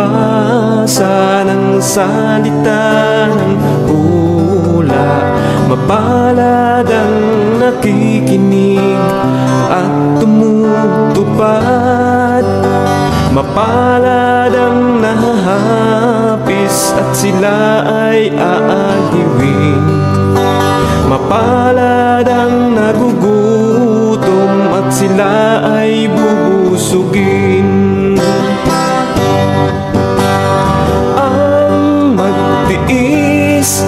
magbasa ng salita ng hula. Mapalad ang nakikinig at tumutupad. Mapalad ang nahahapis at sila ay aaliwin. Mapalad ang nagugutom at sila ay bubusugin. Ang magtiis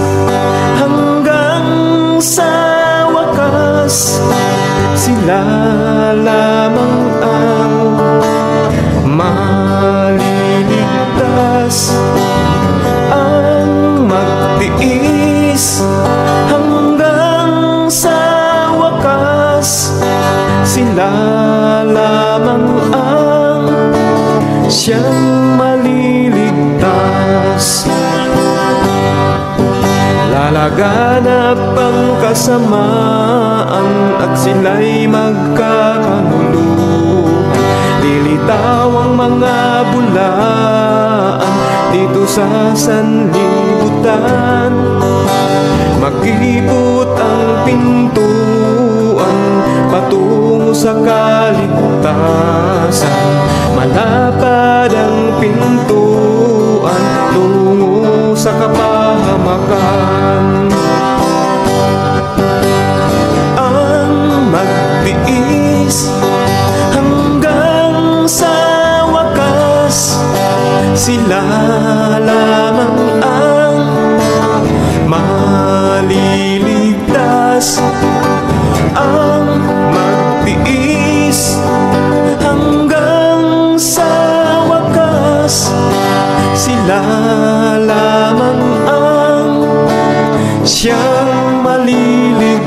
hanggang sa wakas, sila lamang ang maliligtas. Ang magtiis hanggang sa wakas, sila lamang ang siyang maliligtas. Lalaganap ang kasamaan at sila'y magkakanuluhan. Lilitaw ang mga bulaan dito sa sanlibutan. Makipot ang pintuan patungo sa kaligtasan. Malapad ang pintuan tungo sa kapahamakan. Ang magtiis hanggang sa wakas, sila lamang ang maliligtas. Ang magtiis hanggang sa wakas, sila lamang ang siyang maliligtas.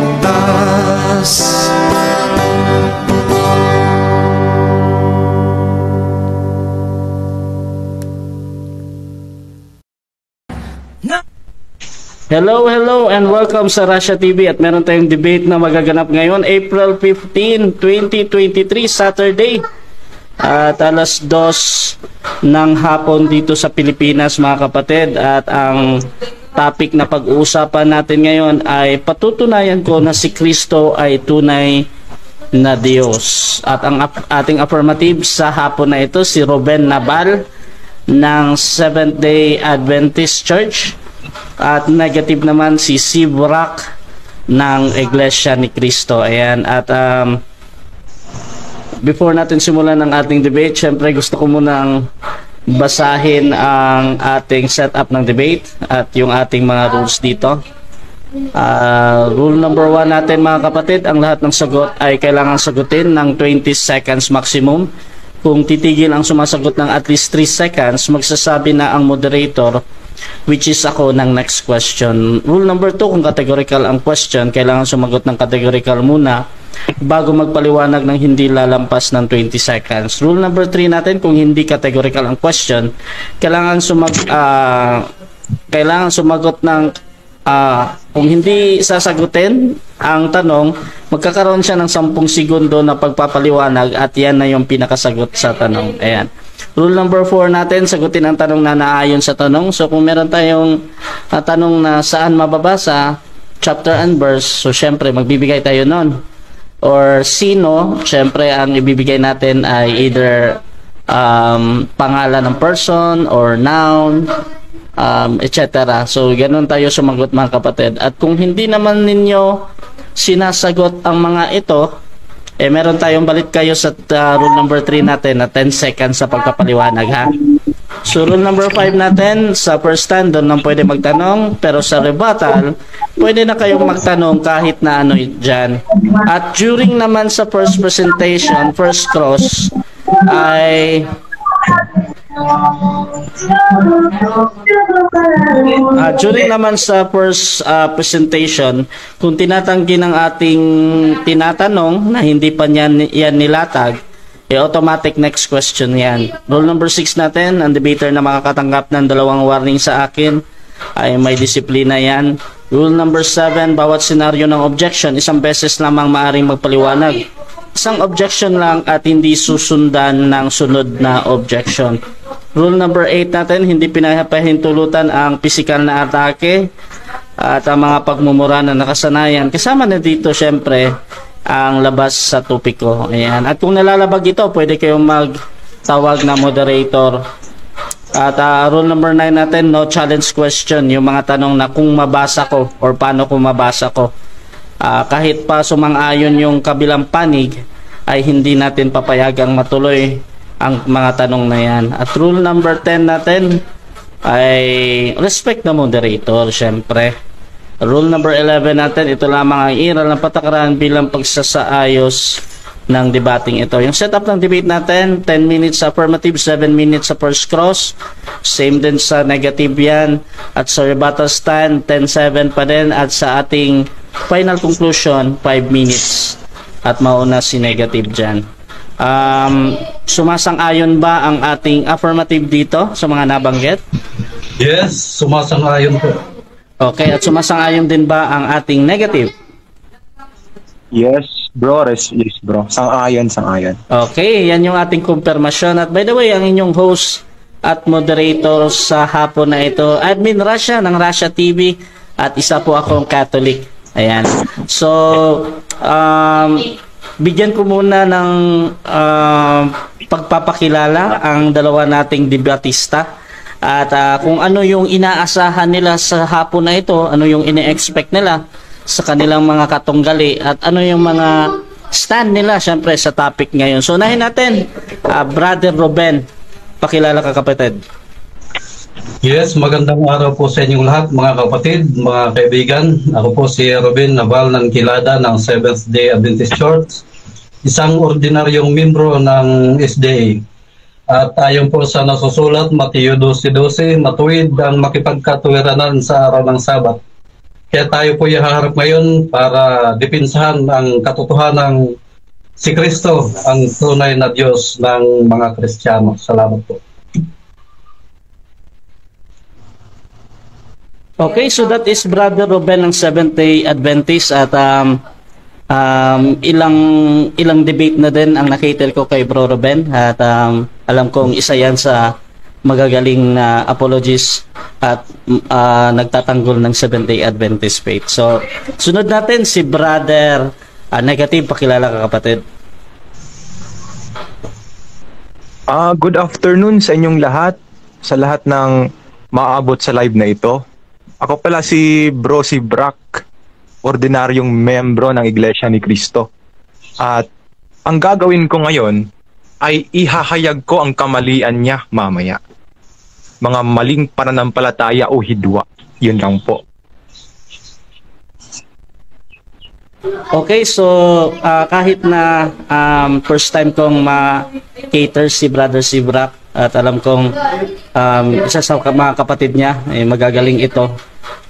Hello and welcome sa Russia TV at meron tayong debate na magaganap ngayon April 15, 2023 Saturday at alas 2 ng hapon dito sa Pilipinas mga kapatid. At ang topic na pag-uusapan natin ngayon ay patutunayan ko na si Kristo ay tunay na Diyos. At ang ating affirmative sa hapon na ito si Ruben Nabal ng Seventh-day Adventist Church. At negative naman si Sibrak ng Iglesia ni Cristo. Ayan. At before natin simulan ang ating debate, syempre gusto ko munang basahin ang ating setup ng debate at yung ating mga rules dito. Rule number 1 natin mga kapatid, ang lahat ng sagot ay kailangan sagutin ng 20 seconds maximum. Kung titigil ang sumasagot ng at least 3 seconds, magsasabi na ang moderator, which is ako, ng next question. Rule number 2, kung categorical ang question, kailangan sumagot ng categorical muna bago magpaliwanag ng hindi lalampas ng 20 seconds. Rule number 3 natin, kung hindi categorical ang question, kailangan sumagot ng kung hindi sasagutin ang tanong, magkakaroon siya ng 10 segundo na pagpapaliwanag at yan na yung pinakasagot sa tanong. Ayan. Rule number 4 natin, sagutin ang tanong na naayon sa tanong. So kung meron tayong tanong na saan mababasa, chapter and verse, so syempre magbibigay tayo nun. Or sino, syempre ang ibibigay natin ay either pangalan ng person or noun, etc. So ganun tayo sumagot mga kapatid. At kung hindi naman ninyo sinasagot ang mga ito, meron tayong balik kayo sa rule number 3 natin na 10 seconds sa pagpapaliwanag ha. So rule number 5 natin, sa first stand doon lang pwede magtanong, pero sa rebuttal pwede na kayong magtanong kahit na ano dyan. At during naman sa first presentation, first cross, ay during naman sa first presentation, kung tinatanggi ng ating tinatanong na hindi pa yan nilatag, automatic next question yan. Rule number 6 natin, ang debater na makakatanggap ng 2 warning sa akin ay may disiplina yan. Rule number 7, bawat senaryo ng objection, 1 beses lamang maaring magpaliwanag. 1 objection lang at hindi susundan ng sunod na objection. Rule number 8 natin, hindi pinapahintulutan ang physical na atake at ang mga pagmumura na nakasanayan. Kasama na dito syempre ang labas sa topiko. Ayan. At kung nalalabag ito, pwede kayong magtawag na moderator. At rule number 9 natin, no challenge question. Yung mga tanong na kung mabasa ko or paano kung mabasa ko. Kahit pa sumang-ayon yung kabilang panig, ay hindi natin papayagang matuloy ang mga tanong na yan. At rule number 10 natin ay respect the moderator, syempre. Rule number 11 natin, ito lamang ang iral ng patakaran bilang pagsasaayos ng debating ito. Yung setup ng debate natin, 10 minutes affirmative, 7 minutes sa first cross. Same din sa negative yan. At sa rebuttal stand, 10-7 pa din. At sa ating final conclusion, 5 minutes. At mauna si negative dyan. Sumasang-ayon ba ang ating affirmative dito sa mga nabanggit? Yes, sumasang-ayon po. Okay, at sumasang-ayon din ba ang ating negative? Yes, bro. Yes, bro. Sang-ayon. Okay, yan yung ating kumpirmasyon. At by the way, ang inyong host at moderator sa hapon na ito, Admin Russia ng Russia TV, at isa po akong Catholic. Ayan. So, bigyan ko muna ng pagpapakilala ang dalawa nating debatista at kung ano yung inaasahan nila sa hapon na ito, ano yung ine-expect nila sa kanilang mga katunggali at ano yung mga stand nila syempre sa topic ngayon. So unahin natin, Brother Ruben, pakilala ka kapatid. Yes, magandang araw po sa inyong lahat mga kapatid, mga kaibigan. Ako po si Ruben Naval ng Kilada ng Seventh-day Adventist Church, isang ordinaryong membro ng SDA. At ayon po sa nasusulat, Mateo 12:12, matuwid ang makipagkatuwiranan sa araw ng Sabat. Kaya tayo po ihaharap ngayon para dipinsahan ang katotohanan ng si Kristo, ang tunay na Diyos ng mga Kristiyano. Salamat po. Okay, so that is Brother Ruben ng Seventh-day Adventist at ilang debate na din ang nakitel ko kay Bro Ruben at alam kong isa yan sa magagaling na apologists at nagtatanggol ng Seventh-day Adventist faith. So, sunod natin si Brother Negative, pakilala ka kapatid. Good afternoon sa inyong lahat, sa lahat ng maaabot sa live na ito. Ako pala si Brock, ordinaryong membro ng Iglesia ni Cristo. At ang gagawin ko ngayon ay ihahayag ko ang kamalian niya mamaya. Mga maling pananampalataya o hidwa. Yun lang po. Okay, so kahit na first time kong ma-cater si Brother Brock at alam kong isa sa mga kapatid niya magagaling ito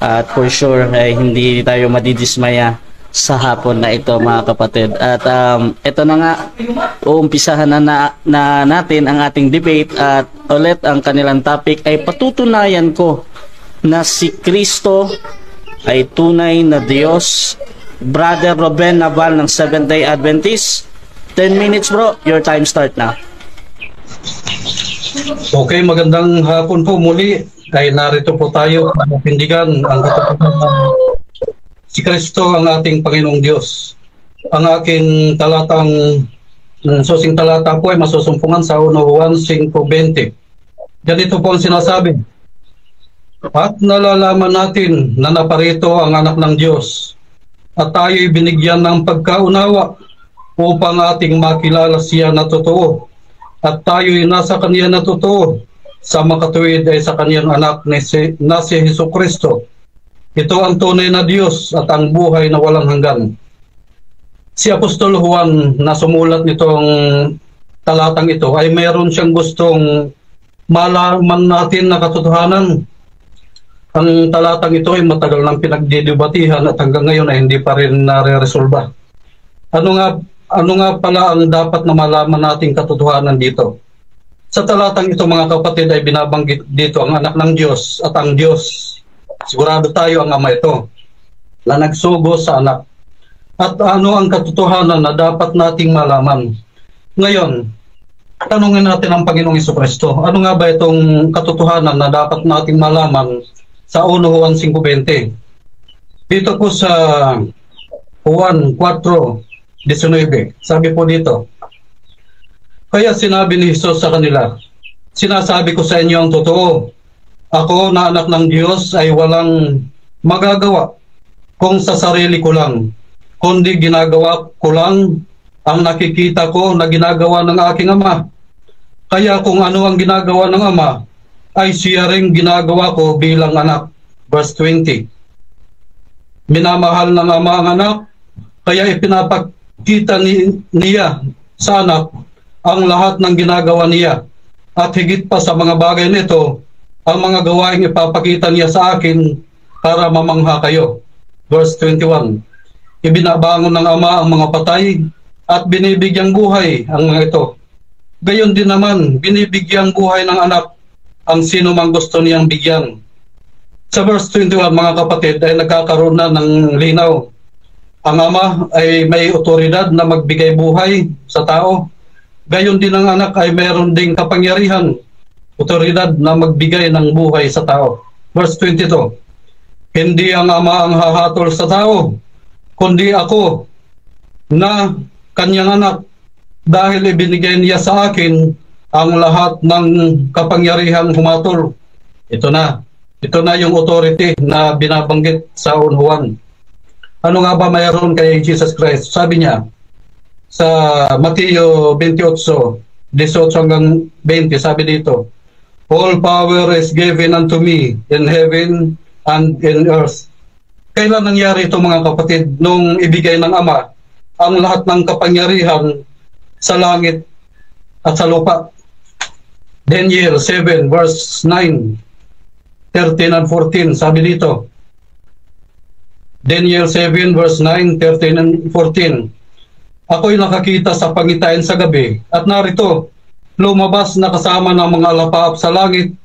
at for sure hindi tayo madidismaya sa hapon na ito mga kapatid. At ito na nga, uumpisahan na natin ang ating debate at ulit ang kanilang topic ay patutunayan ko na si Kristo ay tunay na Diyos. Brother Ruben Naval ng Seventh-day Adventist, 10 minutes bro, your time start na. Okay, magandang hapon po muli. Dahil narito po tayo para pindigan ang katotohanan si Kristo ang ating Panginoong Diyos. Ang aking susing talata po ay masusumpungan sa 1 Juan 5:20. Ganito po ang sinasabi. At nalalaman natin na naparito ang anak ng Diyos at tayo'y binigyan ng pagkaunawa upang ating makilala siya na totoo. At tayo'y nasa kaniya na totoo, sa makatuwid ay sa kaniyang anak na si Jesucristo. Ito ang tunay na Diyos at ang buhay na walang hanggan. Si Apostol Juan na sumulat nitong talatang ito ay mayroon siyang gustong malaman natin na katotohanan. Ang talatang ito ay matagal nang pinagdidebatihan at hanggang ngayon ay hindi pa rin nare-resolba. Ano nga pala ang dapat na malaman nating katotohanan dito? Sa talatang ito mga kapatid ay binabanggit dito ang anak ng Diyos at ang Diyos. Sigurado tayo ang ama ito na nagsugo sa anak. At ano ang katotohanan na dapat nating malaman? Ngayon, tanungin natin ang Panginoong Jesucristo. Ano nga ba itong katotohanan na dapat nating malaman sa 1 Juan 5:20? Dito po sa Juan 4:19, sabi po dito, kaya sinabi ni Jesus sa kanila, sinasabi ko sa inyo ang totoo, ako na anak ng Diyos ay walang magagawa kung sa sarili ko lang, kundi ginagawa ko lang ang nakikita ko na ginagawa ng aking Ama. Kaya kung ano ang ginagawa ng Ama, ay siya ring ginagawa ko bilang anak. Verse 20. Minamahal ng Ama ang anak, kaya ipinapakita niya sa anak ang lahat ng ginagawa niya. At higit pa sa mga bagay nito, ang mga gawaing ipapakita niya sa akin para mamangha kayo. Verse 21. Ibinabangon ng Ama ang mga patay at binibigyang buhay ang mga ito. Gayon din naman, binibigyang buhay ng anak ang sino mang gusto niyang bigyan. Sa verse 21, mga kapatid, ay nagkakaroon na ng linaw. Ang Ama ay may otoridad na magbigay buhay sa tao. Gayon din ang anak ay mayroon ding kapangyarihan, otoridad na magbigay ng buhay sa tao. Verse 22, hindi ang Ama ang hahatol sa tao, kundi ako na kanyang anak, dahil ibinigay niya sa akin ang lahat ng kapangyarihang humatol. Ito na yung authority na binabanggit sa 1 Juan. Ano nga ba mayroon kay Jesus Christ? Sabi niya sa Mateo 28:18 hanggang 20, sabi dito, all power is given unto me in heaven and in earth. Kailan nangyari ito, mga kapatid? Nung ibigay ng Ama ang lahat ng kapangyarihan sa langit at sa lupa. Daniel 7 verse 9, 13 and 14, sabi dito. Daniel 7 verse 9, 13 and 14. Ako'y nakakita sa pangitain sa gabi, at narito, lumabas na kasama ng mga alapaap sa langit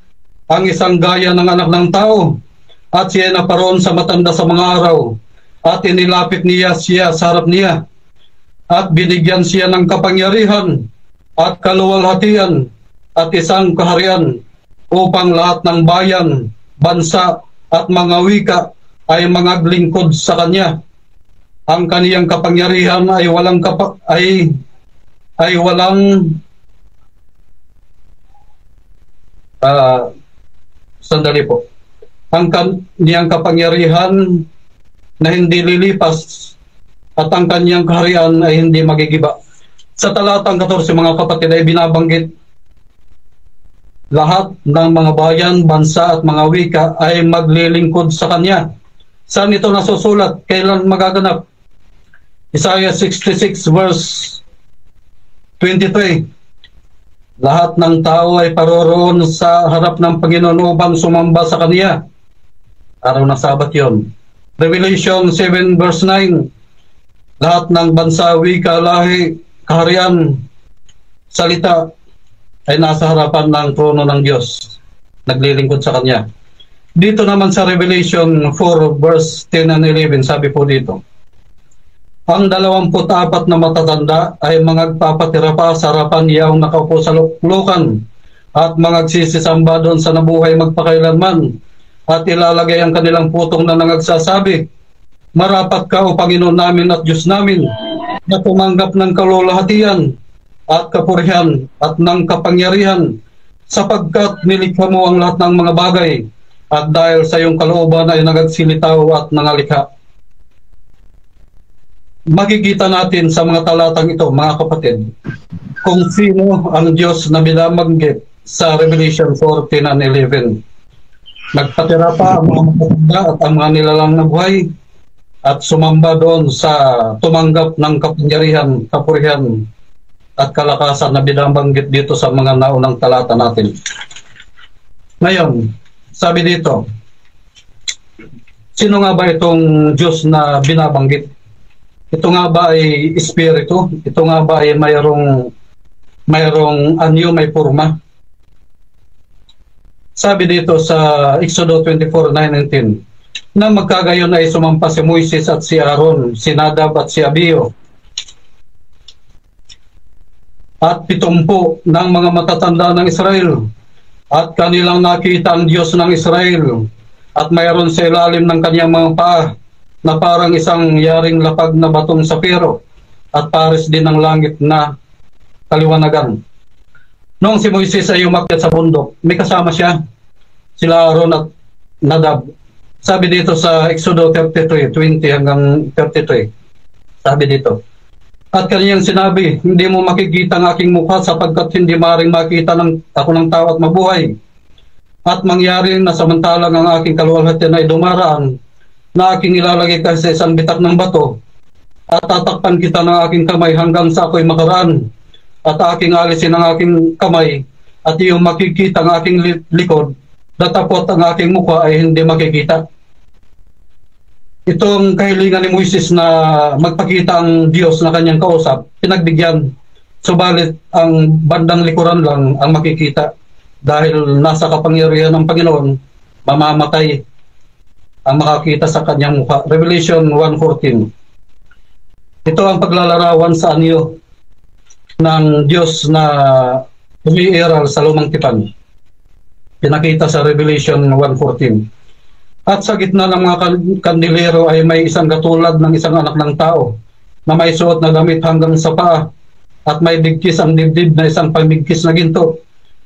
ang isang gaya ng anak ng tao, at siya naparoon sa matanda sa mga araw, at inilapit niya siya sa harap niya, at binigyan siya ng kapangyarihan at kaluwalhatian at isang kaharian upang lahat ng bayan, bansa at mga wika ay mangaglingkod sa kanya. Ang kaniyang kapangyarihan ay walang sandali po. Ang kaniyang kapangyarihan na hindi lilipas at ang kaniyang kaharian ay hindi magigiba. Sa talatang 14, mga kapatid, ay binabanggit lahat ng mga bayan, bansa at mga wika ay maglilingkod sa kanya. Saan ito nasusulat? Kailan magaganap? Isaiah 66 verse 23. Lahat ng tao ay paroroon sa harap ng Panginoon upang sumamba sa kanya. Araw ng Sabat yon. Revelation 7 verse 9. Lahat ng bansa, wika, lahi, kaharian, salita ay nasa harapan ng trono ng Diyos, naglilingkod sa kanya. Dito naman sa Revelation 4 verse 10 and 11, sabi po dito, ang 24 na matatanda ay magpapatira pa sa harapan niyang nakaupo sa luklukan at magsisisamba doon sa nabuhay magpakailanman, at ilalagay ang kanilang putong na nangagsasabi, marapat ka, O Panginoon namin at Diyos namin, na tumanggap ng kalulahatian at kapurihan at ng kapangyarihan, sapagkat nilikha mo ang lahat ng mga bagay, at dahil sa iyong kalooban ay nagagsilitaw at nangalikha. Makikita natin sa mga talatang ito, mga kapatid, kung sino ang Diyos na binabanggit sa Revelation 14 and 11. Nagpatira pa ang mga matatanda at ang mga nilalang na buhay at sumamba doon sa tumanggap ng kapangyarihan, kapurihan at kalakasan na binabanggit dito sa mga naunang talata natin. Ngayon, sabi dito, sino nga ba itong Diyos na binabanggit? Ito nga ba ay espiritu? Ito nga ba ay mayroong anyo, may forma? Sabi dito sa Exodo 24:9-10, na magkagayon ay sumampa si Moises at si Aaron, si Nadab at si Abiyo. at 70 ng mga matatanda ng Israel. At kanilang nakita ang Diyos ng Israel, at mayroon sa ilalim ng kanyang mga paa na parang isang yaring lapag na batong sapiro, at pares din ng langit na kaliwanagan. Noong si Moises ay umakyat sa bundok, may kasama siya, sila Aaron at Nadab. Sabi dito sa Exodo 33:20 hanggang 33, sabi dito, at kaniyang sinabi, hindi mo makikita ang aking mukha sapagkat hindi maaaring makita ako ng tao at mabuhay. At mangyari na samantalang ang aking kaluwalhatian ay dumaraan, na aking ilalagay ka sa isang bitak ng bato, at tatakpan kita ng aking kamay hanggang sa ako'y makaraan, at aking alisin ang aking kamay, at iyong makikita ang aking likod, datapot ang aking mukha ay hindi makikita. Itong kahilingan ni Moises na magpakita ang Diyos na kanyang kausap, pinagbigyan. Subalit ang bandang likuran lang ang makikita, dahil nasa kapangyarihan ng Panginoon, mamamatay ang makakita sa kanyang mukha. Revelation 1:14. Ito ang paglalarawan sa anyo ng Diyos na umiiral sa lumang tipan. Pinakita sa Revelation 1:14. At sa gitna ng mga kandilero ay may isang katulad ng isang anak ng tao na may suot na damit hanggang sa paa, at may bigkis ang dibdib na isang pamigkis na ginto,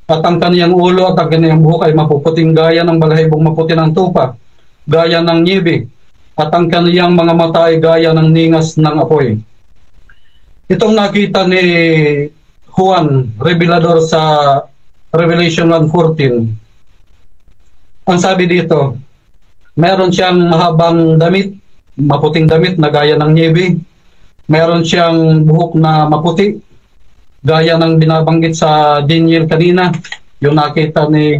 at ang kaniyang ulo at ang kaniyang buhok ay mapuputing gaya ng balahibong maputi ng tupa, gaya ng niyebe, at ang kaniyang mga mata ay gaya ng ningas ng apoy. Itong nakita ni Juan Revelador sa Revelation 1:14, ang sabi dito, meron siyang mahabang damit, maputing damit na gaya ng niyebe. Meron siyang buhok na maputi, gaya ng binabanggit sa Daniel kanina, yung nakita ni...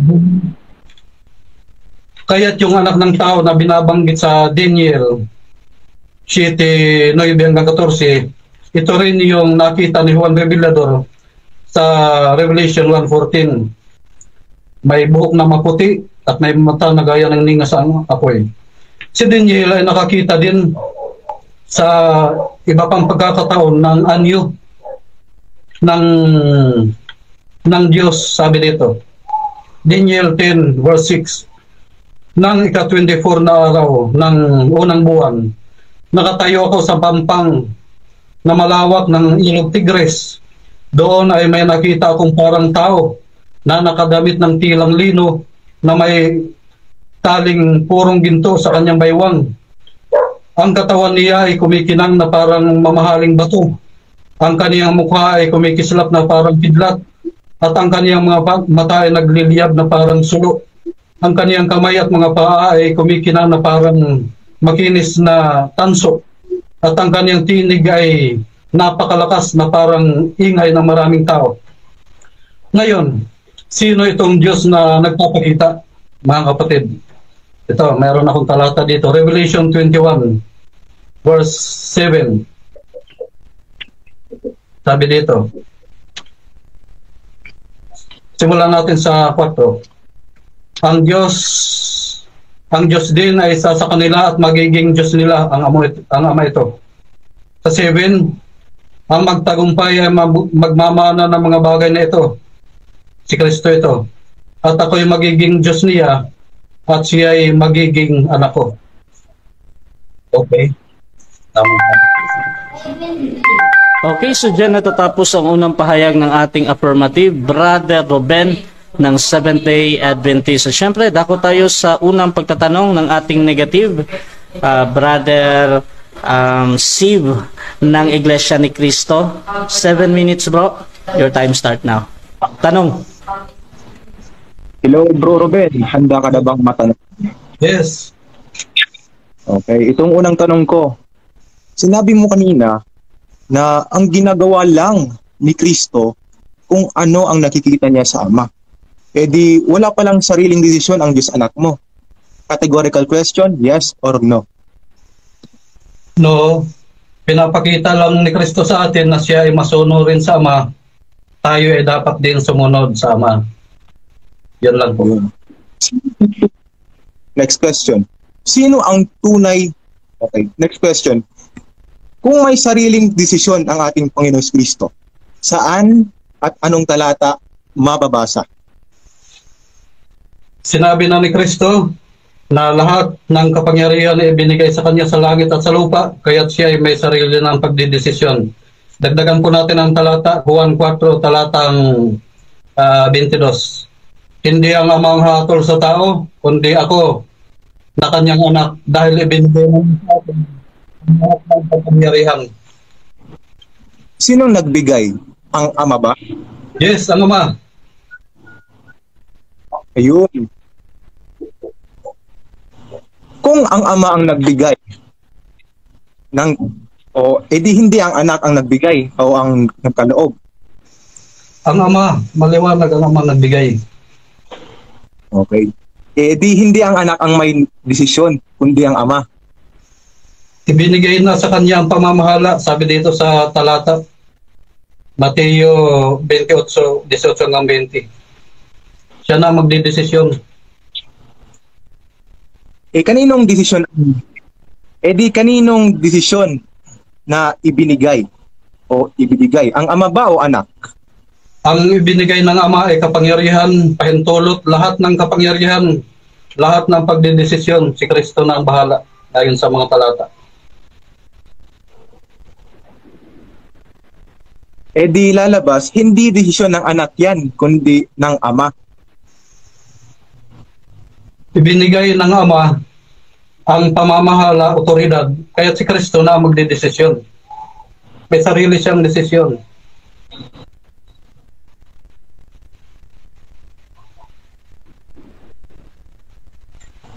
Kaya't yung anak ng tao na binabanggit sa Daniel 7:9 hanggang 14, ito rin yung nakita ni Juan Revelador sa Revelation 1:14. May buhok na maputi at may mata na gaya ng ningas ang apoy. Si Daniel ay nakakita din sa iba pang pagkakataon ng anyo ng Diyos, sabi dito. Daniel 10:6. Nang ika-24 na araw ng unang buwan, nakatayo ako sa pampang na malawak ng ilog Tigres. Doon ay may nakita akong parang tao na nakadamit ng tilang lino na may taling purong ginto sa kanyang baywang. Ang katawan niya ay kumikinang na parang mamahaling bato. Ang kaniyang mukha ay kumikislap na parang kidlat, at ang kaniyang mga mata ay nagliliyab na parang sulo. Ang kaniyang kamay at mga paa ay kumikinang na parang makinis na tanso, at ang kaniyang tinig ay napakalakas na parang ingay ng maraming tao. Ngayon, sino itong Diyos na nagpapakita, mga kapatid? Ito, mayroon akong talata dito. Revelation 21, verse 7. Sabi dito. Simulan natin sa 4. Ang Diyos din ay isa sa kanila at magiging Diyos nila ang ama ito. Sa 7, ang magtagumpay ay magmamana ng mga bagay na ito. Si Kristo ito. At ako'y magiging Diyos niya, at siya ay magiging anak ko. Okay. Okay, so dyan natatapos ang unang pahayag ng ating affirmative, Brother Ruben ng Seventh-day Adventist. So, syempre, dako tayo sa unang pagtatanong ng ating negative, Brother Siv ng Iglesia ni Cristo. 7 minutes, bro. Your time start now. Tanong. Hello, Bro Ruben. Handa ka na bang matanong? Yes. Okay, itong unang tanong ko. Sinabi mo kanina na ang ginagawa lang ni Kristo kung ano ang nakikita niya sa Ama. E di, wala palang sariling desisyon ang Diyos anak mo. Categorical question, yes or no? No. Pinapakita lang ni Kristo sa atin na siya ay masunurin sa Ama. Tayo ay dapat din sumunod sa Ama. Yan lang po. Next question. Sino ang tunay... Okay, next question. Kung may sariling desisyon ang ating Panginoon Kristo, saan at anong talata mababasa? Sinabi na ni Kristo na lahat ng kapangyarihan ay ibinigay sa kanya sa langit at sa lupa, kaya't siya ay may sarili ng pagdidesisyon. Dagdagan po natin ang talata, Juan 4, talatang 22. Hindi ang amang hatol sa tao, kundi ako na kanyang anak, dahil ibinigay mo sa akin ang lahat ng kapangyarihan. Sinong nagbigay? Ang ama ba? Yes, ang ama. Ayun. Kung ang ama ang nagbigay ng edi hindi ang anak ang nagbigay o ang nagkaloob. Ang ama, maliwanag ang ama nagbigay. Okay. Edi hindi ang anak ang may desisyon, kundi ang ama. Ibinigay na sa kanya ang pamamahala, sabi dito sa talata Mateo 28, 18 hanggang 20. Siya na magdidesisyon. Kaninong desisyon? Kaninong desisyon na ibinigay o ibinigay? Ang ama ba o anak? Ang ibinigay ng ama ay kapangyarihan, pahintulot, lahat ng kapangyarihan, lahat ng pagdidesisyon, si Kristo na ang bahala, ayon sa mga talata. Di lalabas, hindi desisyon ng anak yan, kundi ng ama. Ibinigay ng ama ang pamamahala, otoridad, kaya si Kristo na ang magdidesisyon. May sarili siyang desisyon.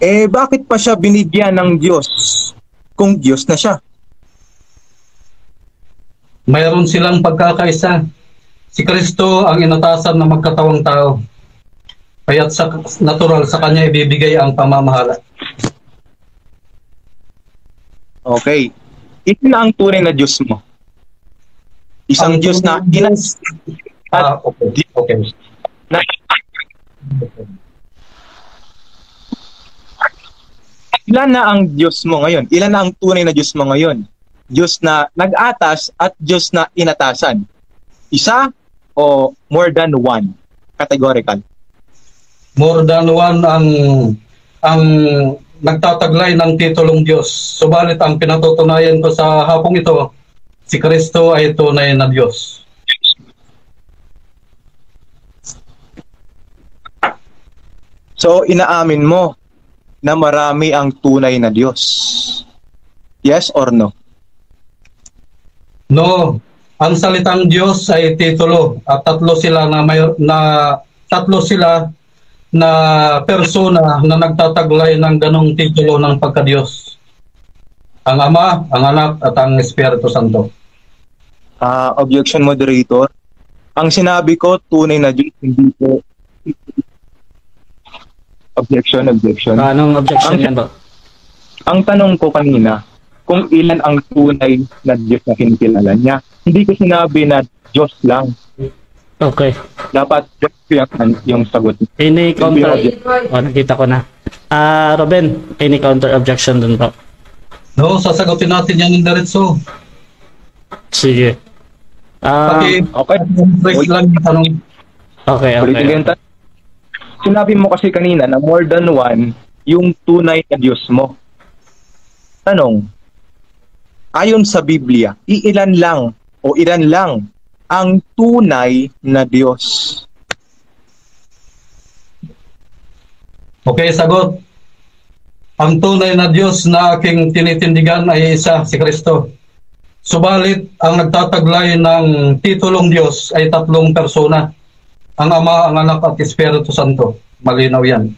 Bakit pa siya binigyan ng Diyos kung Diyos na siya? Mayroon silang pagkakaisa. Si Kristo ang inatasan na magkatawang tao. Kaya't sa natural sa kanya ibibigay ang pamamahala. Okay. Ito na ang tunay na Diyos mo. Isang Diyos na inas. Okay. Okay. Ilan na ang Diyos mo ngayon? Ilan na ang tunay na Diyos mo ngayon? Diyos na nag-atas at Diyos na inatasan. Isa o more than one? Categorical. More than one ang nagtataglay ng titulong Diyos. Subalit ang pinatutunayan ko sa hapong ito, si Kristo ay tunay na Diyos. So, inaamin mo na marami ang tunay na Diyos. Yes or no? No, ang salitang Diyos ay titulo at tatlo sila na persona na nagtataglay ng ganong titulo ng pagka-Diyos. Ang Ama, ang Anak at ang Espiritu Santo. Objection, moderator. Ang sinabi ko, tunay na Diyos, hindi po. Objection. Anong objection yan ba? Ang tanong ko kanina, kung ilan ang tunay na Diyos na kinikilala niya, hindi ko sinabi na Diyos lang. Okay. Dapat yung sagot. Any counter? Nakita ko na. Ruben, any counter objection dun po? No, sasagutin natin yan ng diretso. Sige. Okay. Break lang yung tanong. Okay. Sinabi mo kasi kanina na more than one yung tunay na Diyos mo. Tanong, ayon sa Biblia, ilan lang ang tunay na Diyos? Okay, sagot. Ang tunay na Diyos na aking tinitindigan ay isa, si Kristo. Subalit, ang nagtataglay ng titulong Diyos ay tatlong persona. Ang Ama, ang Anak at Espiritu Santo. Malinaw yan.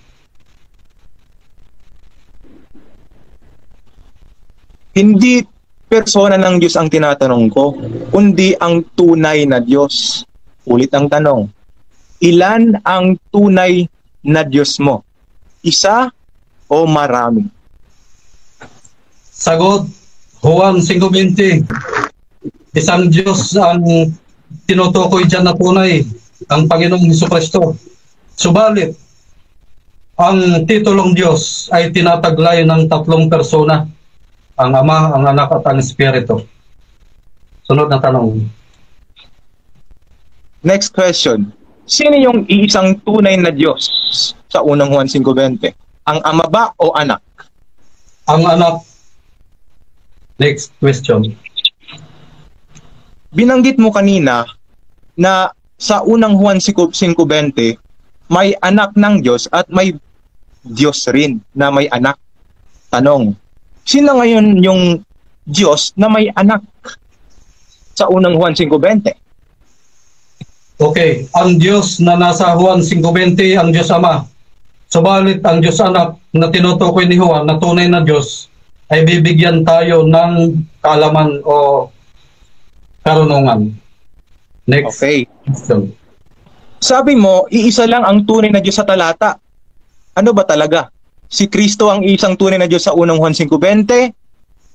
Hindi persona ng Diyos ang tinatanong ko, kundi ang tunay na Diyos. Ulit ang tanong, ilan ang tunay na Diyos mo? Isa o marami? Sagot, Juan 5:20. Isang Diyos ang tinutukoy dyan na tunay, ang Panginoong Jesucristo. Subalit, ang titulong Diyos ay tinataglay ng tatlong persona. Ang Ama, ang Anak at ang Espiritu. Sunod na tanong. Next question. Sino yung iisang tunay na Diyos sa unang Juan 5:20? Ang ama ba o anak? Ang anak. Next question. Binanggit mo kanina na sa unang Juan 5:20, may anak ng Diyos at may Diyos rin na may anak. Tanong, sino ngayon yung Diyos na may anak sa unang Juan 5:20? Okay, ang Diyos na nasa Juan 5:20, ang Diyos Ama. Subalit ang Diyos Anak na tinutukoy ni Juan na tunay na Diyos ay bibigyan tayo ng kaalaman o karunungan. Next Okay. question. Sabi mo, iisa lang ang tunay na Diyos sa talata. Ano ba talaga? Si Kristo ang isang tunay na Diyos sa unang Juan 5:20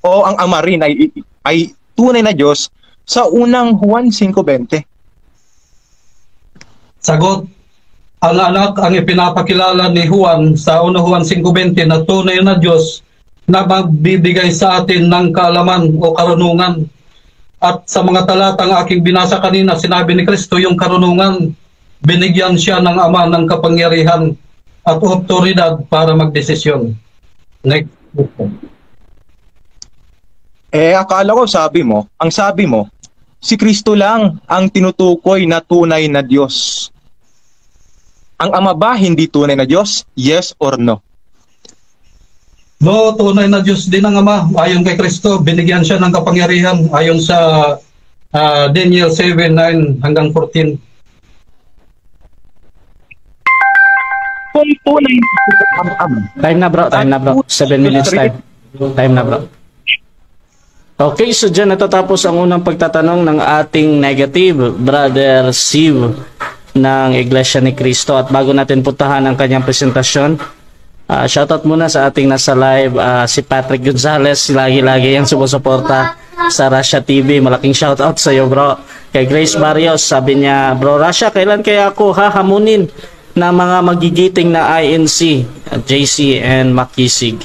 o ang Ama rin ay tunay na Diyos sa unang Juan 5:20? Sagot, ang anak ang ipinapakilala ni Juan sa 1 Juan 5:20 na tunay na Diyos na magbibigay sa atin ng kaalaman o karunungan. At sa mga talatang aking binasa kanina, sinabi ni Kristo yung karunungan, binigyan siya ng Ama ng kapangyarihan at otoridad para magdesisyon. Next. Akala ko ang sabi mo, si Kristo lang ang tinutukoy na tunay na Diyos. Ang Ama ba hindi tunay na Diyos? Yes or no? No, tunay na Diyos din ang Ama. Ayon kay Kristo, binigyan siya ng kapangyarihan ayon sa Daniel 7:9 hanggang 14. Kung tunay ang Ama. Time na bro. 7 minutes time. Time na bro. Okay, so dyan natatapos ang unang pagtatanong ng ating negative, Brother Siv ng Iglesia ni Cristo. At bago natin puntahan ang kanyang presentasyon, shoutout muna sa ating nasa live, si Patrick Gonzalez, lagi-lagi yung sumusuporta sa Russia TV. Malaking shoutout sa iyo bro. Kay Grace Barrios, sabi niya, Bro Russia, kailan kaya ako hahamunin na mga magigiting na INC, JC and Makisig?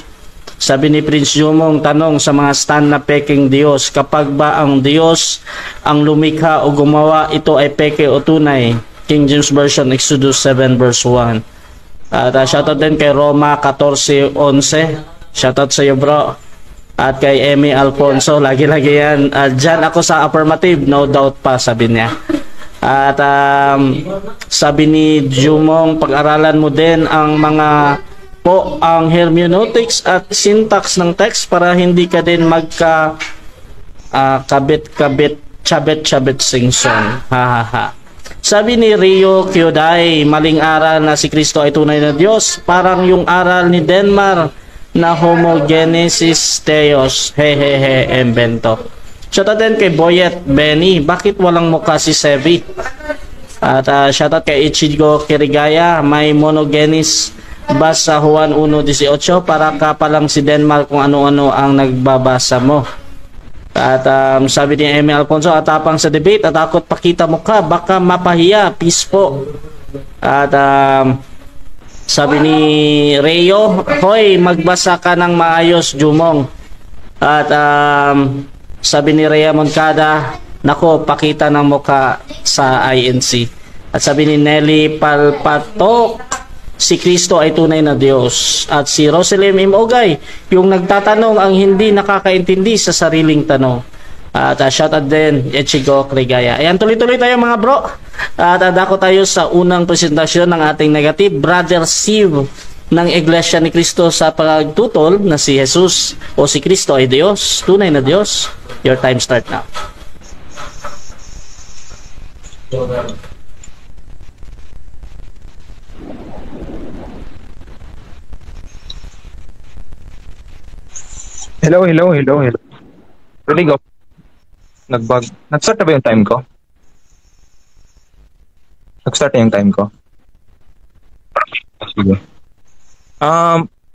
Sabi ni Prince Jumong, tanong sa mga stand na peking Diyos, kapag ba ang Diyos ang lumikha o gumawa, ito ay peke o tunay? King James Version, Exodus 7 verse 1. At shoutout din kay Roma 14:11. Shoutout sa iyo bro. At kay Emmy Alfonso, lagi-lagi yan. Dyan ako sa affirmative, no doubt pa, sabi niya. At sabi ni Jumong, pag-aralan mo din ang mga ang hermeneutics at syntax ng text para hindi ka din magka kabit-kabit, chabet-chabet sing-song. Sabi ni Rio Kyoday, maling aral na si Kristo ay tunay na Diyos. Parang yung aral ni Denmark na homogenesis theos. Hehehe, embento. Shoutout din kay Boyet Benny, bakit walang mukha si Sevi? At shoutout kay Ichigo Kirigaya, may monogenes basa Juan 1:18 para ka pa lang si Denmark kung ano-ano ang nagbabasa mo. At sabi ni Emmy Alfonso, atapang sa debate at takot pakita mo ka, baka mapahiya, peace po. At sabi ni Rayo, hoy, magbasa ka ng maayos, Jumong. At sabi ni Rhea Moncada, nako, pakita ng mukha sa INC. At sabi ni Nelly Palpatok, si Kristo ay tunay na Diyos. At si Roselyn M. Ogay, yung nagtatanong ang hindi nakakaintindi sa sariling tanong. At shoutout din, Echigo Krigaya. Ayan, tuloy-tuloy tayo mga bro. At dako tayo sa unang presentasyon ng ating negative, Brother Siv ng Iglesia ni Cristo sa pagtutol na si Jesus o si Kristo ay Diyos, tunay na Diyos. Your time start now. Hello. Really go. Nag-bug. Nag-start na ba yung time ko? Nag-start na yung time ko? Sige.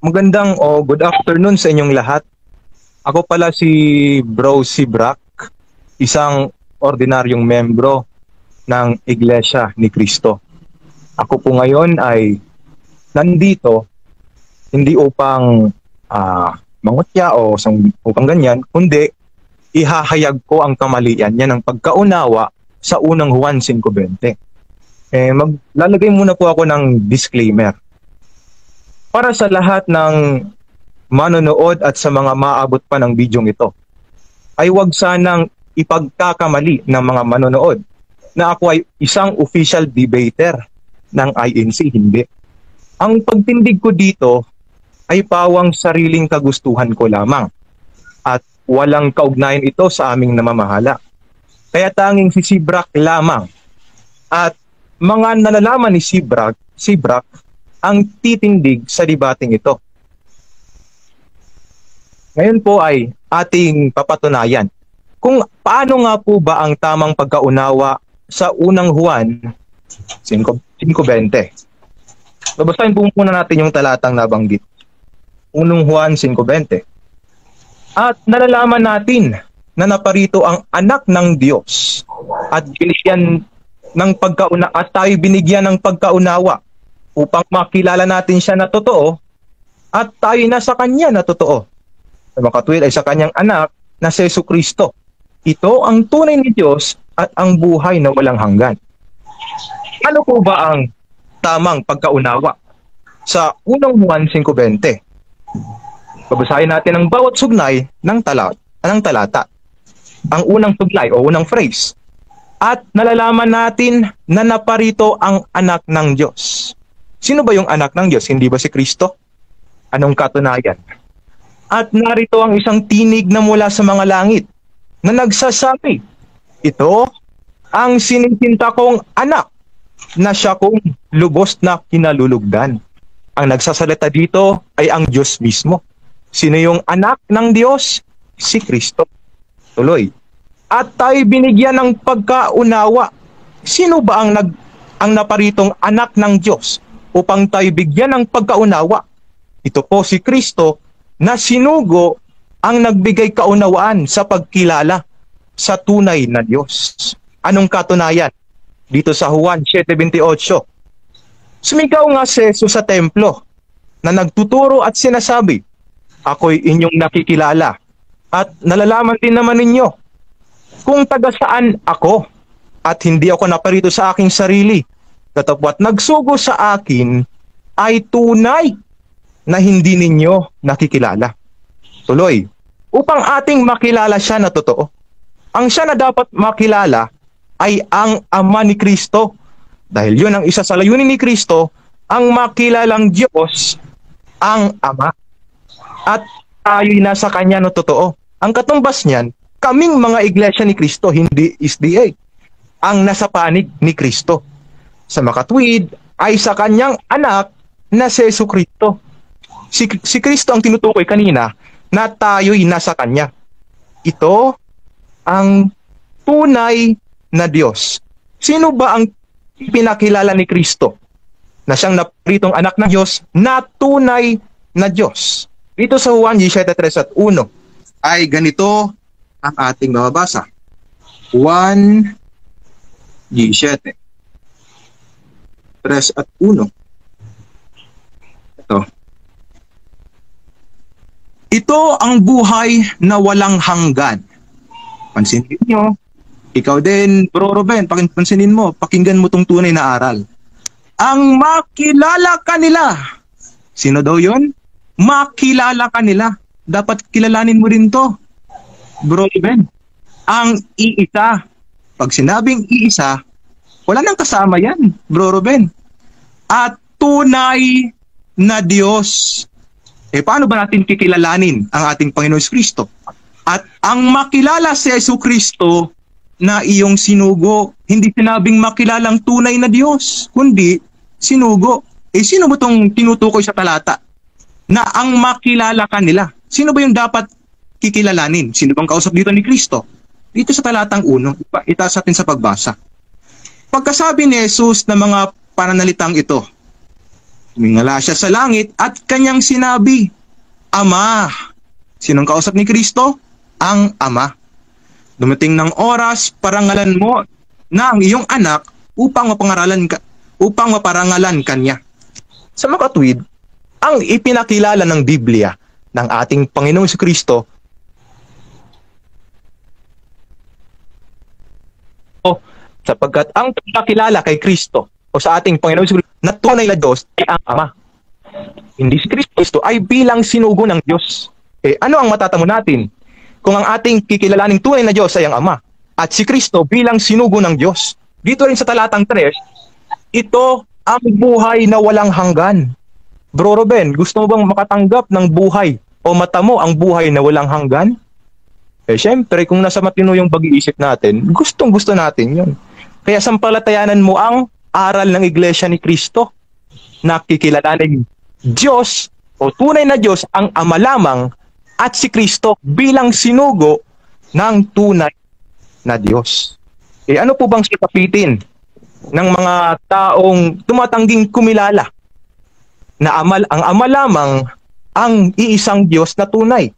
Magandang good afternoon sa inyong lahat. Ako pala si Bro si Brack, isang ordinaryong membro ng Iglesia ni Cristo. Ako po ngayon ay nandito hindi upang mangutya o upang ganyan, kundi ihahayag ko ang kamalian niya ng pagkaunawa sa unang Juan 5:20. Maglalagay muna po ako ng disclaimer. Para sa lahat ng manonood at sa mga maaabot pa ng bidyong ito, ay huwag sanang ipagkakamali ng mga manonood na ako ay isang official debater ng INC. Hindi. Ang pagtindig ko dito ay pawang sariling kagustuhan ko lamang at walang kaugnayan ito sa aming namamahala. Kaya tanging si Sibrak lamang at mga nalalaman ni Sibrak ang titindig sa debating ito. Ngayon po ay ating papatunayan kung paano nga po ba ang tamang pagkaunawa sa unang Juan 5:20. Babasahin po muna natin yung talatang nabanggit. Unang Juan 5:20. At nalalaman natin na naparito ang anak ng Diyos at binigyan ng tayo binigyan ng pagkaunawa upang makilala natin siya na totoo at tayo na sa kanya na totoo. Sa makatwid ay sa kanyang anak na si Jesucristo. Ito ang tunay ni Diyos at ang buhay na walang hanggan. Ano po ba ang tamang pagkaunawa sa unang Juan 5:20? Babasahin natin ang bawat sugnay ng talata. Ang unang sugnay o unang phrase. At nalalaman natin na naparito ang anak ng Diyos. Sino ba yung anak ng Diyos? Hindi ba si Kristo? Anong katunayan? At narito ang isang tinig na mula sa mga langit na nagsasabi, ito ang sinisinta kong anak na siya kong lubos na kinalulugdan. Ang nagsasalita dito ay ang Diyos mismo. Sino yung anak ng Diyos? Si Kristo. Tuloy. At tayo binigyan ng pagkaunawa. Sino ba ang naparitong anak ng Diyos upang tayo bigyan ng pagkaunawa? Ito po si Kristo na sinugo ang nagbigay kaunawaan sa pagkilala sa tunay na Diyos. Anong katunayan? Dito sa Juan 7:28. Sumigaw nga si Jesus sa templo na nagtuturo at sinasabi, ako'y inyong nakikilala at nalalaman din naman ninyo kung taga saan ako at hindi ako naparito sa aking sarili. Katapwat nagsugo sa akin ay tunay na hindi ninyo nakikilala. Tuloy, upang ating makilala siya na totoo. Ang siya na dapat makilala ay ang Ama ni Kristo. Dahil yun ang isa sa layunin ni Kristo, ang makilalang Diyos, ang Ama. At tayo'y nasa Kanya na totoo. Ang katumbas niyan, kaming mga iglesia ni Kristo, hindi SDA, ang nasa panig ni Kristo. Sa makatwid ay sa Kanyang anak na si Jesucristo. Si Kristo ang tinutukoy kanina na tayo'y nasa Kanya. Ito ang tunay na Diyos. Sino ba ang pinakilala ni Kristo na siyang naparitong anak ng Diyos na tunay na Diyos? Dito sa Juan 17:3-1 ay ganito ang ating mababasa. 1:17. Ito ang buhay na walang hanggan. Pansinin nyo, ikaw din, Bro Ruben, pansinin mo, pakinggan mo tong tunay na aral. Ang makilala ka nila. Sino daw yun? Makilala ka nila. Dapat kilalanin mo rin to, Bro Ruben. Ang iisa. Pag sinabing iisa, wala nang kasama yan, Bro Ruben. At tunay na Diyos. Paano ba natin kikilalanin ang ating Panginoon Kristo? At ang makilala si Jesucristo na iyong sinugo, hindi sinabing makilalang tunay na Diyos, kundi sinugo. Sino ba itong tinutukoy sa talata? Na ang makilala ka nila. Sino ba yung dapat kikilalanin? Sino bang kausap dito ni Kristo? Dito sa talatang 1, itaas natin sa pagbasa. Pagkasabi ni Jesus na mga pananalitang ito, tumingala siya sa langit at kanyang sinabi, Ama. Sinong kausap ni Kristo? Ang Ama. Dumating ng oras, parangalan mo na ang iyong anak upang maparangalan kanya. Sa makatwid, ang ipinakilala ng Biblia ng ating Panginoong Kristo Sapagkat ang pagkakilala kay Kristo o sa ating Panginoon Jesucristo na tunay na Diyos ay ang Ama. Hindi si Kristo ay bilang sinugo ng Diyos. Ano ang matatamo natin? Kung ang ating kikilalaning tunay na Diyos ay ang Ama at si Kristo bilang sinugo ng Diyos. Dito rin sa talatang 3, ito ang buhay na walang hanggan. Bro Ruben, gusto mo bang makatanggap ng buhay o matamo ang buhay na walang hanggan? Syempre, kung nasa matino yung pag-iisip natin, gustong-gusto natin yun. Kaya sampalatayanan mo ang aral ng Iglesia ni Kristo na kikilalaning Diyos o tunay na Diyos ang Ama lamang at si Kristo bilang sinugo ng tunay na Diyos. Ano po bang sikapitin ng mga taong tumatangging kumilala na ang Ama lamang ang iisang Diyos na tunay?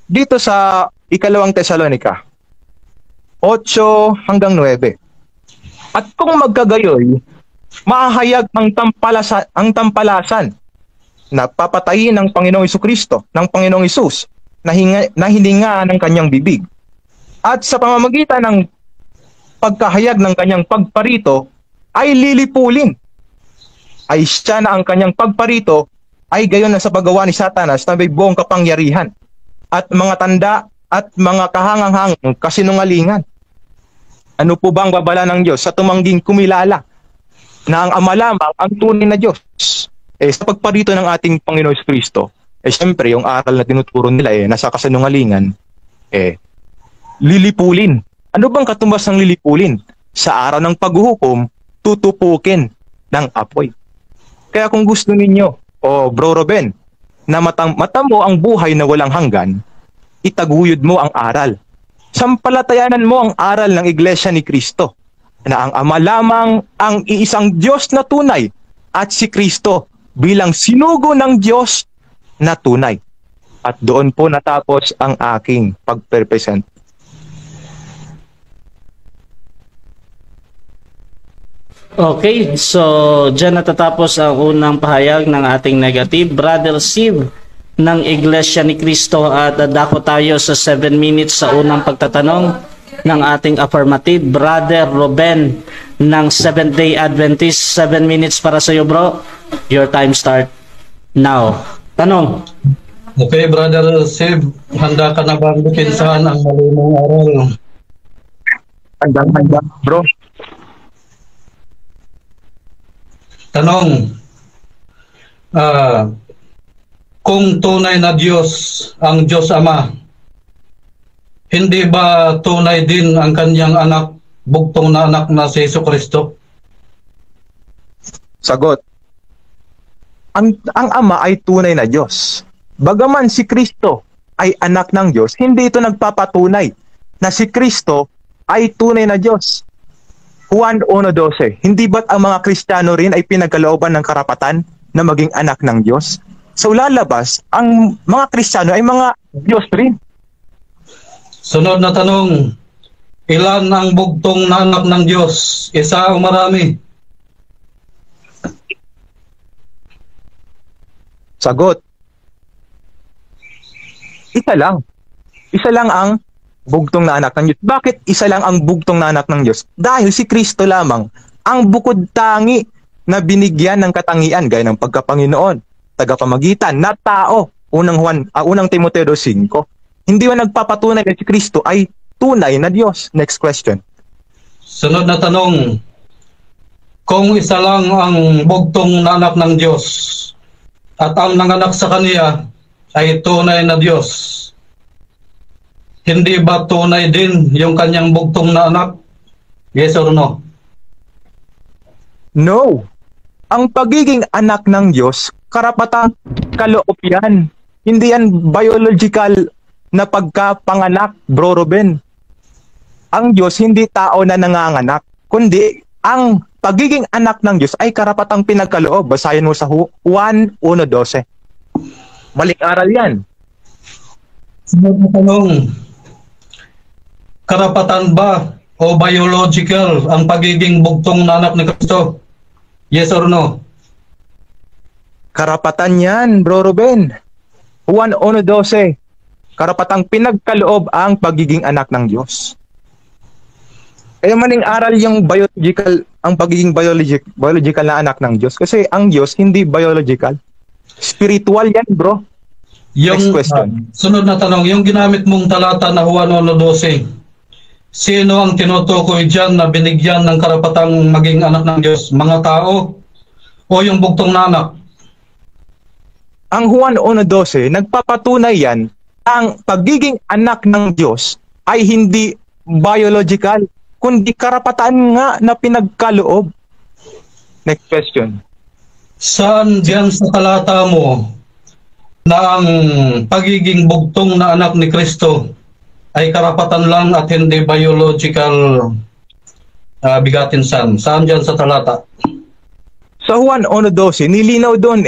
Dito sa Ikalawang Tesalonica 8 hanggang 9. At kung magkagayoy, mahahayag ang tampalasan na papatayin ng Panginoong Jesucristo, ng Panginoong Hesus, na hininga ng kanyang bibig. At sa pamamagitan ng pagkahayag ng kanyang pagparito, ay lilipulin. Ay siya na ang kanyang pagparito ay gayon na sa paggawa ni Satanas na may buong kapangyarihan at mga tanda at mga kahangang-hangang kasinungalingan. Ano po bang babala ng Diyos sa tumangging kumilala na ang Ama lamang ang tunay na Diyos? Sa pagparito ng ating Panginoon Kristo, siyempre yung aral na tinuturo nila nasa kasinungalingan, lilipulin. Ano bang katumbas ng lilipulin? Sa araw ng paghuhukom, tutupukin ng apoy. Kaya kung gusto ninyo, Bro Ruben, na matamo ang buhay na walang hanggan, itaguyod mo ang aral. Sampalatayanan mo ang aral ng Iglesia ni Kristo na ang Ama lamang ang iisang Diyos na tunay at si Kristo bilang sinugo ng Diyos na tunay. At doon po natapos ang aking pagpresent. Okay, so dyan natatapos ang unang pahayag ng ating negative. Brother Steve ng Iglesia ni Cristo, at dako tayo sa 7 minutes sa unang pagtatanong ng ating affirmative. Brother Ruben ng Seventh-day Adventist, 7 minutes para sa iyo, bro. Your time start now. Tanong. Okay, Brother Steve, handa ka na bang bukinsahan ang malimong aral? Handa, bro. Tanong, kung tunay na Diyos ang Diyos Ama, hindi ba tunay din ang kanyang anak, bugtong na anak na si Jesucristo? Sagot. Ang Ama ay tunay na Diyos. Bagaman si Kristo ay anak ng Diyos, hindi ito nagpapatunay na si Kristo ay tunay na Diyos. Juan 1:12, hindi ba't ang mga Kristiyano rin ay pinagkalooban ng karapatan na maging anak ng Diyos? So lalabas, ang mga Kristiyano ay mga Diyos rin. Sunod na tanong, ilan ang bugtong na anak ng Diyos? Isa o marami? Sagot. Isa lang. Isa lang ang bugtong na anak ng Diyos. Bakit isa lang ang bugtong na anak ng Diyos? Dahil si Kristo lamang ang bukod tangi na binigyan ng katangian gaya ng pagkapanginoon, tagapamagitan na tao. Unang Timoteo 5. Hindi man nagpapatunay na si Kristo ay tunay na Diyos. Next question. Sunod na tanong, kung isa lang ang bugtong na anak ng Diyos at ang nanganak sa kaniya ay tunay na Diyos, hindi ba tunay din yung kanyang bugtong na anak? Yes or no? No. Ang pagiging anak ng Diyos, karapatang kaloob yan. Hindi yan biological na pagkapanganak, Bro Ruben. Ang Diyos hindi tao na nanganganak, kundi ang pagiging anak ng Diyos ay karapatang pinagkaloob. Basahin mo sa Juan 1:12. Balik aral yan. Sunod na tanong, karapatan ba o biological ang pagiging bugtong na anak ni Kristo? Yes or no? Karapatan yan, Bro Ruben. Juan 1:12. Karapatang pinagkaloob ang pagiging anak ng Diyos. Kaya maling aral yung biological, ang pagiging biological na anak ng Diyos. Kasi ang Diyos hindi biological. Spiritual yan, bro. Next question. Sunod na tanong, yung ginamit mong talata na Juan 1:12, sino ang tinutukoy dyan na binigyan ng karapatang maging anak ng Diyos? Mga tao o yung bugtong na anak? Ang Juan 1:12, nagpapatunay yan ang pagiging anak ng Diyos ay hindi biological, kundi karapatan nga na pinagkaloob. Next question. Saan diyan sa talata mo na ang pagiging bugtong na anak ni Kristo ay karapatan lang at hindi biological bigatin son? Saan diyan sa talata? Sa Juan 1:12, nilinaw doon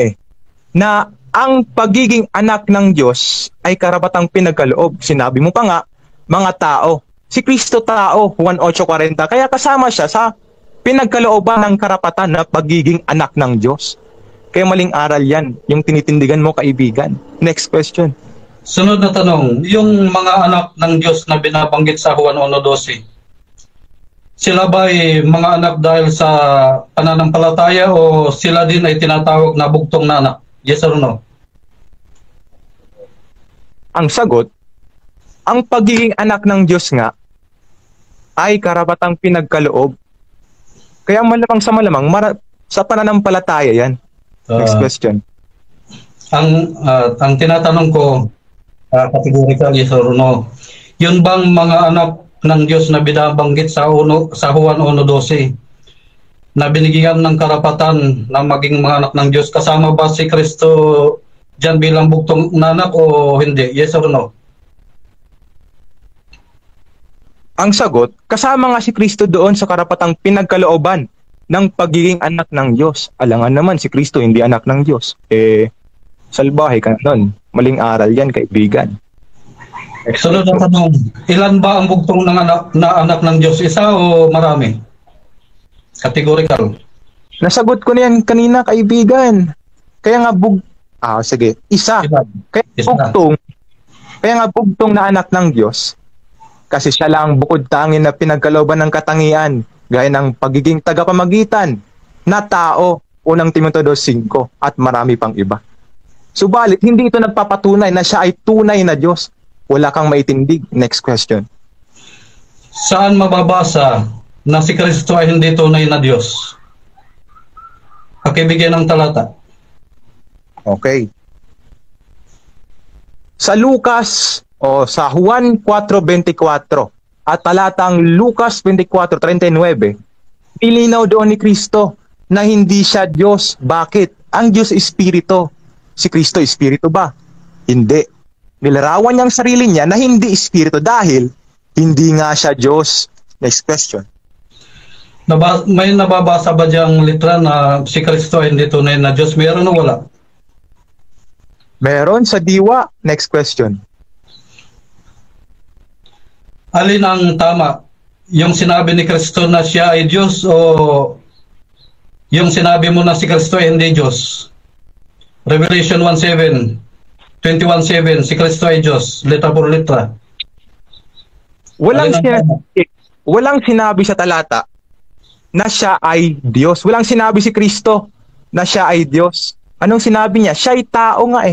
na ang pagiging anak ng Diyos ay karapatang pinagkaloob. Sinabi mo pa nga, mga tao. Si Kristo tao, Juan 8:40. Kaya kasama siya sa pinagkalooban ng karapatan na pagiging anak ng Diyos. Kaya maling aral yan, yung tinitindigan mo, kaibigan. Next question. Sunod na tanong, yung mga anak ng Diyos na binabanggit sa Juan 1:12, sila ba ay mga anak dahil sa pananampalataya o sila din ay tinatawag na bugtong na anak? Yes or no? Ang sagot, ang pagiging anak ng Diyos nga ay karapatang pinagkaloob. Kaya malamang sa malamang, sa pananampalataya yan. Next question. Ang tinatanong ko, categorical yes or no, yun bang mga anak ng Diyos na binabanggit sa Juan 1:12 na binigyan ng karapatan na maging mga anak ng Diyos, kasama ba si Kristo dyan bilang bugtong na anak o hindi? Yes or no? Ang sagot, kasama nga si Kristo doon sa karapatang pinagkalooban ng pagiging anak ng Diyos. Alangan naman si Kristo hindi anak ng Diyos. Salbahe ka nun. Maling aral yan, kaibigan. Sunod na tanong, ilan ba ang bugtong ng anak ng Diyos? Isa o marami? Categorical. Nasagot ko na yan kanina, kaibigan. Kaya nga sige, isa. Kaya nga bugtong na anak ng Diyos. Kasi siya lang ang bukod tangin na pinagkalooban ng katangian, gaya ng pagiging tagapamagitan na tao, unang Timoteo 2:5 at marami pang iba. Subalit, hindi ito nagpapatunay na siya ay tunay na Diyos. Wala kang maitindig. Next question. Saan mababasa na si Kristo ay hindi tunay na Diyos? Pakibigyan ng talata. Okay. Sa Lucas o sa Juan 4:24 at talatang Lucas 24:39, ilinaw doon ni Kristo na hindi siya Diyos. Bakit? Ang Diyos Espiritu. Si Kristo Espiritu ba? Hindi. Nilarawan niya ang sarili niya na hindi Espiritu dahil hindi nga siya Diyos. Next question. May nababasa ba diyang litra na si Kristo ay hindi tunay na Diyos? Meron o wala? Meron sa diwa. Next question. Alin ang tama? Yung sinabi ni Kristo na siya ay Diyos o yung sinabi mo na si Kristo ay hindi Diyos? Revelation 1:7, 21:7, si Kristo ay Diyos, letra por letra. Walang sinabi sa talata na siya ay Diyos. Walang sinabi si Kristo na siya ay Diyos. Anong sinabi niya? Siya ay tao nga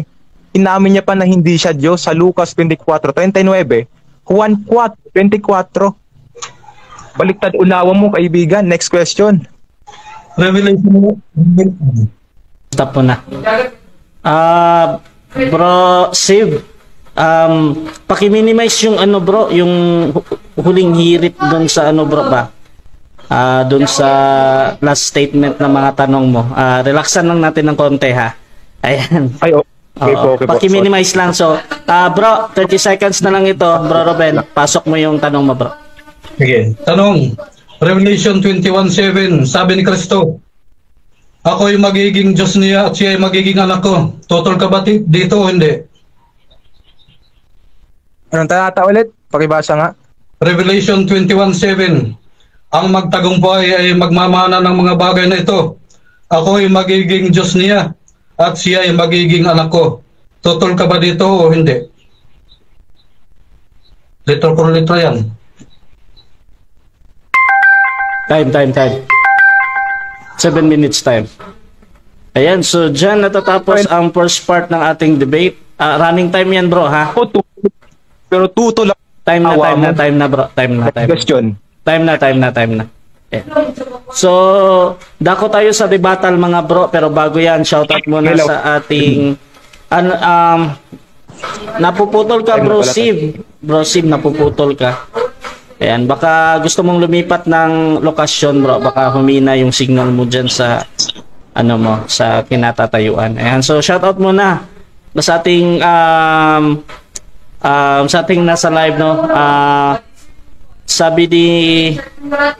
Inamin niya pa na hindi siya Diyos sa Lucas 24:39, Juan 4:24. Baliktad unawa mo, kaibigan. Next question. Revelation. Stop po na. Bro, Siv, paki-minimize yung bro, yung huling hirit doon sa bro ba? Doon sa last statement ng mga tanong mo. Relaxan lang natin ng konti ha. Ayan. Ay, okay po. Paki-minimize lang. So, bro, 30 seconds na lang ito. Bro Ruben, pasok mo yung tanong mo, bro. Sige. Tanong. Revelation 21:7, sabi ni Kristo, ako'y magiging Diyos niya at siya ay magiging anak ko. Total ka ba dito o hindi? Anong talata ulit? Pakibasa nga. Revelation 21:7, ang magtagumpay ay magmamana ng mga bagay na ito. Ako'y magiging Diyos niya at siya ay magiging anak ko. Total ka ba dito o hindi? Litra por litra yan. Time. 7 minutes time. Ayan, so dyan natatapos ang first part ng ating debate. Running time yan bro, ha? Pero tuto lang. Time na bro. Time na. Question. Time na. Yeah. So, dako tayo sa debatal mga bro, pero bago yan, shoutout muna Hello. sa ating napuputol ka bro Siv. Bro Siv, napuputol ka. Ayan, baka gusto mong lumipat ng lokasyon bro, baka humina yung signal mo dyan sa sa kinatatayuan. Ayan, so shoutout muna sa ating sa ating nasa live sabi ni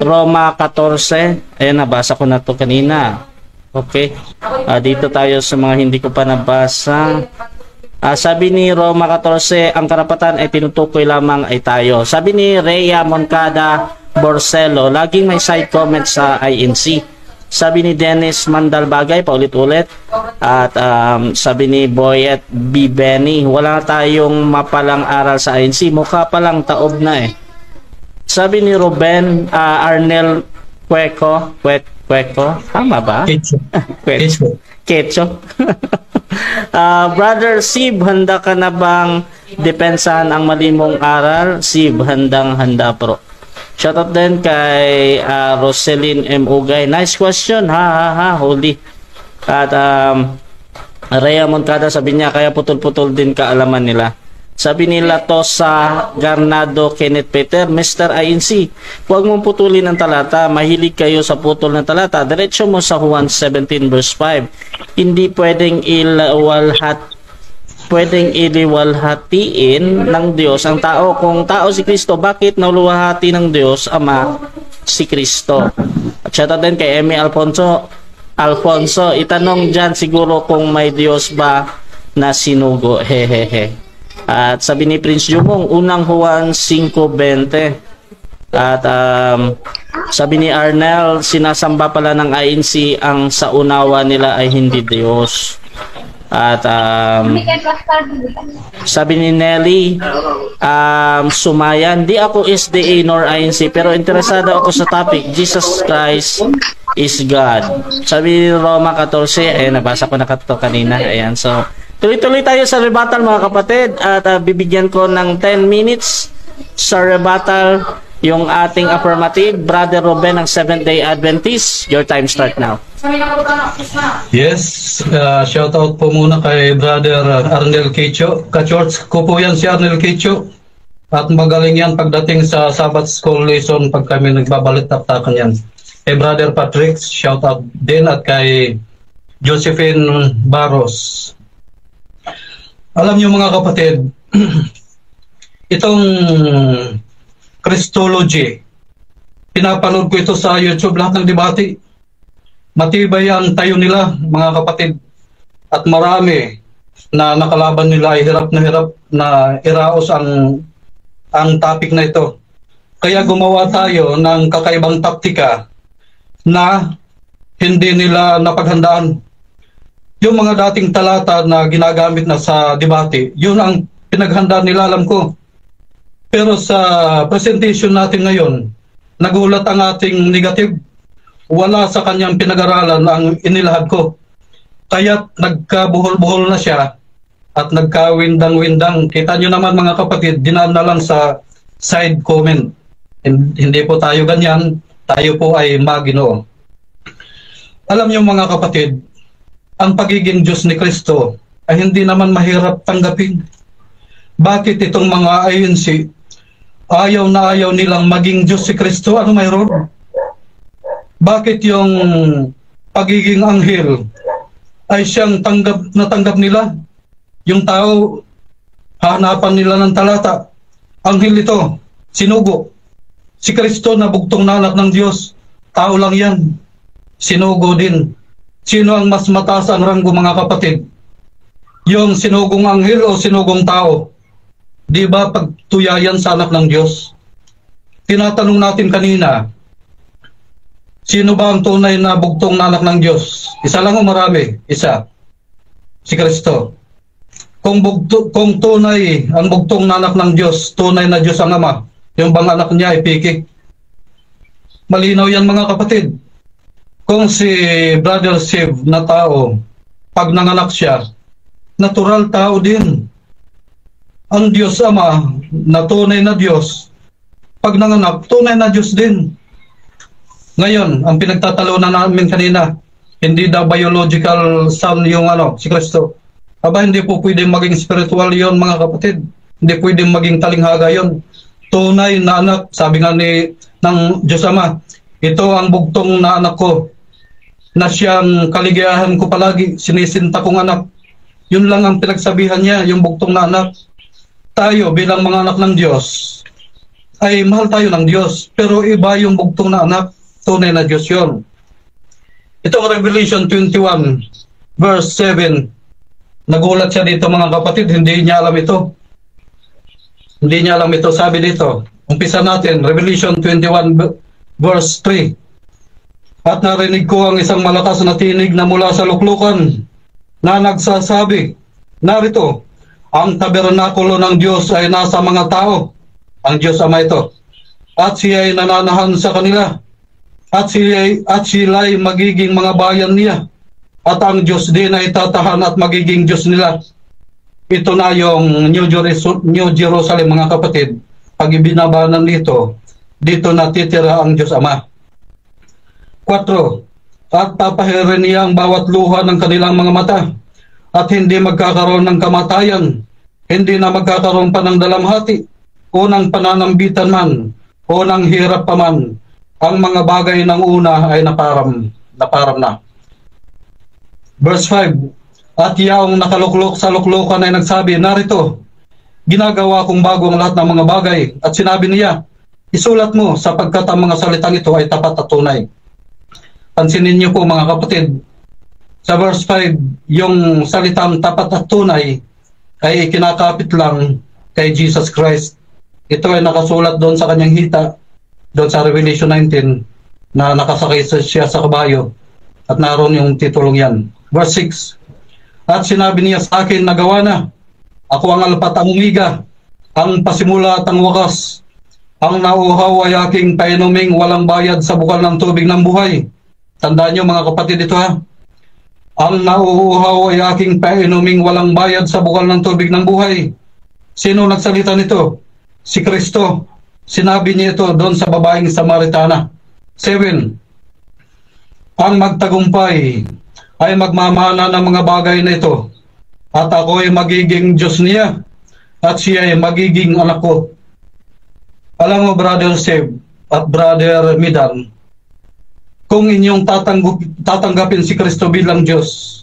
Roma 14, ayan, nabasa ko na to kanina. Okay, dito tayo sa mga hindi ko pa nabasa. Sabi ni Roma 14, ang karapatan ay tinutukoy lamang ay tayo. Sabi ni Rhea Moncada Borsello, laging may side comment sa INC. Sabi ni Dennis Mandalbagay, paulit-ulit. At sabi ni Boyet B. Benny, wala tayong mapalang aral sa INC. Mukha palang taob na eh. Sabi ni Ruben Arnel Cueco, tama ba? Ketcho. Brother Sib, handa ka na bang depensahan ang malimong aral? Sib, handa pro. Shoutout din kay Roselyn M. Ugay. Nice question, holy. At Rhea Moncada, sabi niya, kaya putol-putol din kaalaman nila. Sabi nila to sa Garnado Kenneth Peter, Mr. INC, huwag mong putulin ang talata, mahilig kayo sa putol ng talata, diretso mo sa Juan 17 verse 5. Hindi pwedeng iliwalhatiin ng Diyos ang tao. Kung tao si Kristo, bakit naluwalhati ng Diyos Ama si Kristo? At shoutout din kay Emi Alfonso, itanong dyan siguro kung may Diyos ba na sinugo, hehehe. At sabi ni Prince Jumong, unang Juan 5:20. At sabi ni Arnel, sinasamba pala ng INC ang sa unawa nila ay hindi Diyos. At sabi ni Nelly, Sumayan, di ako SDA nor INC, pero interesado ako sa topic, Jesus Christ is God. Sabi ni Roma 14, nabasa ko na kato kanina. Ayan, so tuloy-tuloy tayo sa rebuttal mga kapatid, at bibigyan ko ng 10 minutes sa rebuttal yung ating affirmative. Brother Ruben ng Seventh-day Adventist, your time start now. Yes, shout out po muna kay Brother Arnel Kecho. Ka-church ko po yan si Arnel Kecho. At magaling yan pagdating sa Sabbath School lesson pag kami nagbabalit-taptakan yan. Kay Brother Patrick, shout out din, at kay Josephine Barros. Alam niyo mga kapatid, itong Christology, pinapanood ko ito sa YouTube, lahat ng debate. Matibay ang tayo nila mga kapatid, at marami na nakalaban nila ay hirap na iraos ang topic na ito. Kaya gumawa tayo ng kakaibang taktika na hindi nila napaghandaan. Yung mga dating talata na ginagamit na sa debate, yun ang pinaghanda nila, alam ko. Pero sa presentation natin ngayon, nagulat ang ating negative. Wala sa kanyang pinag-aralan ang inilahad ko. Kaya nagkabuhol-buhol na siya at nagkawindang-windang. Kita nyo naman mga kapatid, dinaan na lang sa side comment. Hindi po tayo ganyan, tayo po ay Maginoo. Alam nyo mga kapatid, ang pagiging Diyos ni Kristo ay hindi naman mahirap tanggapin. Bakit itong mga INC ayaw na ayaw nilang maging Diyos si Kristo? Ano mayroon? Bakit yung pagiging anghel ay siyang natanggap nila? Yung tao, hanapan nila ng talata. Anghel ito, sinugo. Si Kristo na bugtong na anak ng Diyos, tao lang yan. Sinugo din. Sino ang mas mataas ang ranggo mga kapatid? Yung sinugong anghel o sinugong tao? Di ba pagtuyayan sa anak ng Diyos? Tinatanong natin kanina, sino ba ang tunay na bugtong na anak ng Diyos? Isa lang o marami? Isa. Si Kristo. Kung tunay ang bugtong na anak ng Diyos, tunay na Diyos ang Ama, yung bang anak niya ay piki? Malinaw yan mga kapatid. Kung si Brother Siv na tao, pag nanganak siya, natural tao din. Ang Diyos Ama na tunay na Diyos, pag nanganak, tunay na Diyos din. Ngayon, ang pinagtatalunan namin kanina, hindi daw biological son yung si Kristo. Aba, hindi po pwedeng maging spiritual yon mga kapatid. Hindi pwedeng maging talinghaga yon. Tunay na anak, sabi nga ng Diyos Ama, ito ang bugtong na anak ko, na siyang kaligayahan ko palagi, sinisinta kong anak. Yun lang ang pinagsabihan niya, yung bugtong na anak. Tayo bilang mga anak ng Diyos, ay mahal tayo ng Diyos, pero iba yung bugtong na anak, tunay na Diyos yun. Itong Revelation 21, verse 7, nagulat siya dito mga kapatid, hindi niya alam ito. Hindi niya alam ito, sabi dito, umpisa natin, Revelation 21, verse 3. At narinig ko ang isang malakas na tinig na mula sa luklukan na nagsasabi, narito, ang tabernakulo ng Diyos ay nasa mga tao, ang Diyos Ama ito, at siya ay nananahan sa kanila, at sila ay magiging mga bayan niya, at ang Diyos din ay tatahan at magiging Diyos nila. Ito na yung New Jerusalem mga kapatid. Pag ibinabanan dito natitira ang Diyos Ama. 4. At papahirin niya ang bawat luha ng kanilang mga mata, at hindi magkakaroon ng kamatayan, hindi na magkakaroon pa ng dalamhati, o ng pananambitan man, o ng hirap pa man. Ang mga bagay ng una ay naparam na. Verse 5. At yaong nakaluklok sa luklukan ay nagsabi, narito, ginagawa kong bago ang lahat ng mga bagay. At sinabi niya, isulat mo, sapagkat ang mga salitang ito ay tapat at tunay. Pansinin niyo po mga kapatid, sa verse 5, yung salitang tapat at tunay ay kinakapit lang kay Jesus Christ. Ito ay nakasulat doon sa kanyang hita, doon sa Revelation 19, na nakasakay siya sa kabayo, at naroon yung titulong yan. Verse 6, at sinabi niya sa akin, nagawa na. Ako ang alpat ang umiga, ang pasimula at ang wakas. Ang nauuhaw ay aking painuming walang bayad sa bukal ng tubig ng buhay. Tandaan niyo mga kapatid ito ha. Ang nauuhaw ay aking painuming walang bayad sa bukal ng tubig ng buhay. Sino nagsalita nito? Si Kristo. Sinabi niya ito doon sa babaeng Samaritana. 7. Ang magtagumpay ay magmamana ng mga bagay na ito, at ako ay magiging Diyos niya, at siya ay magiging anak ko. Alam mo, Brother Seb at Brother Midan, kung inyong tatanggapin si Kristo bilang Diyos,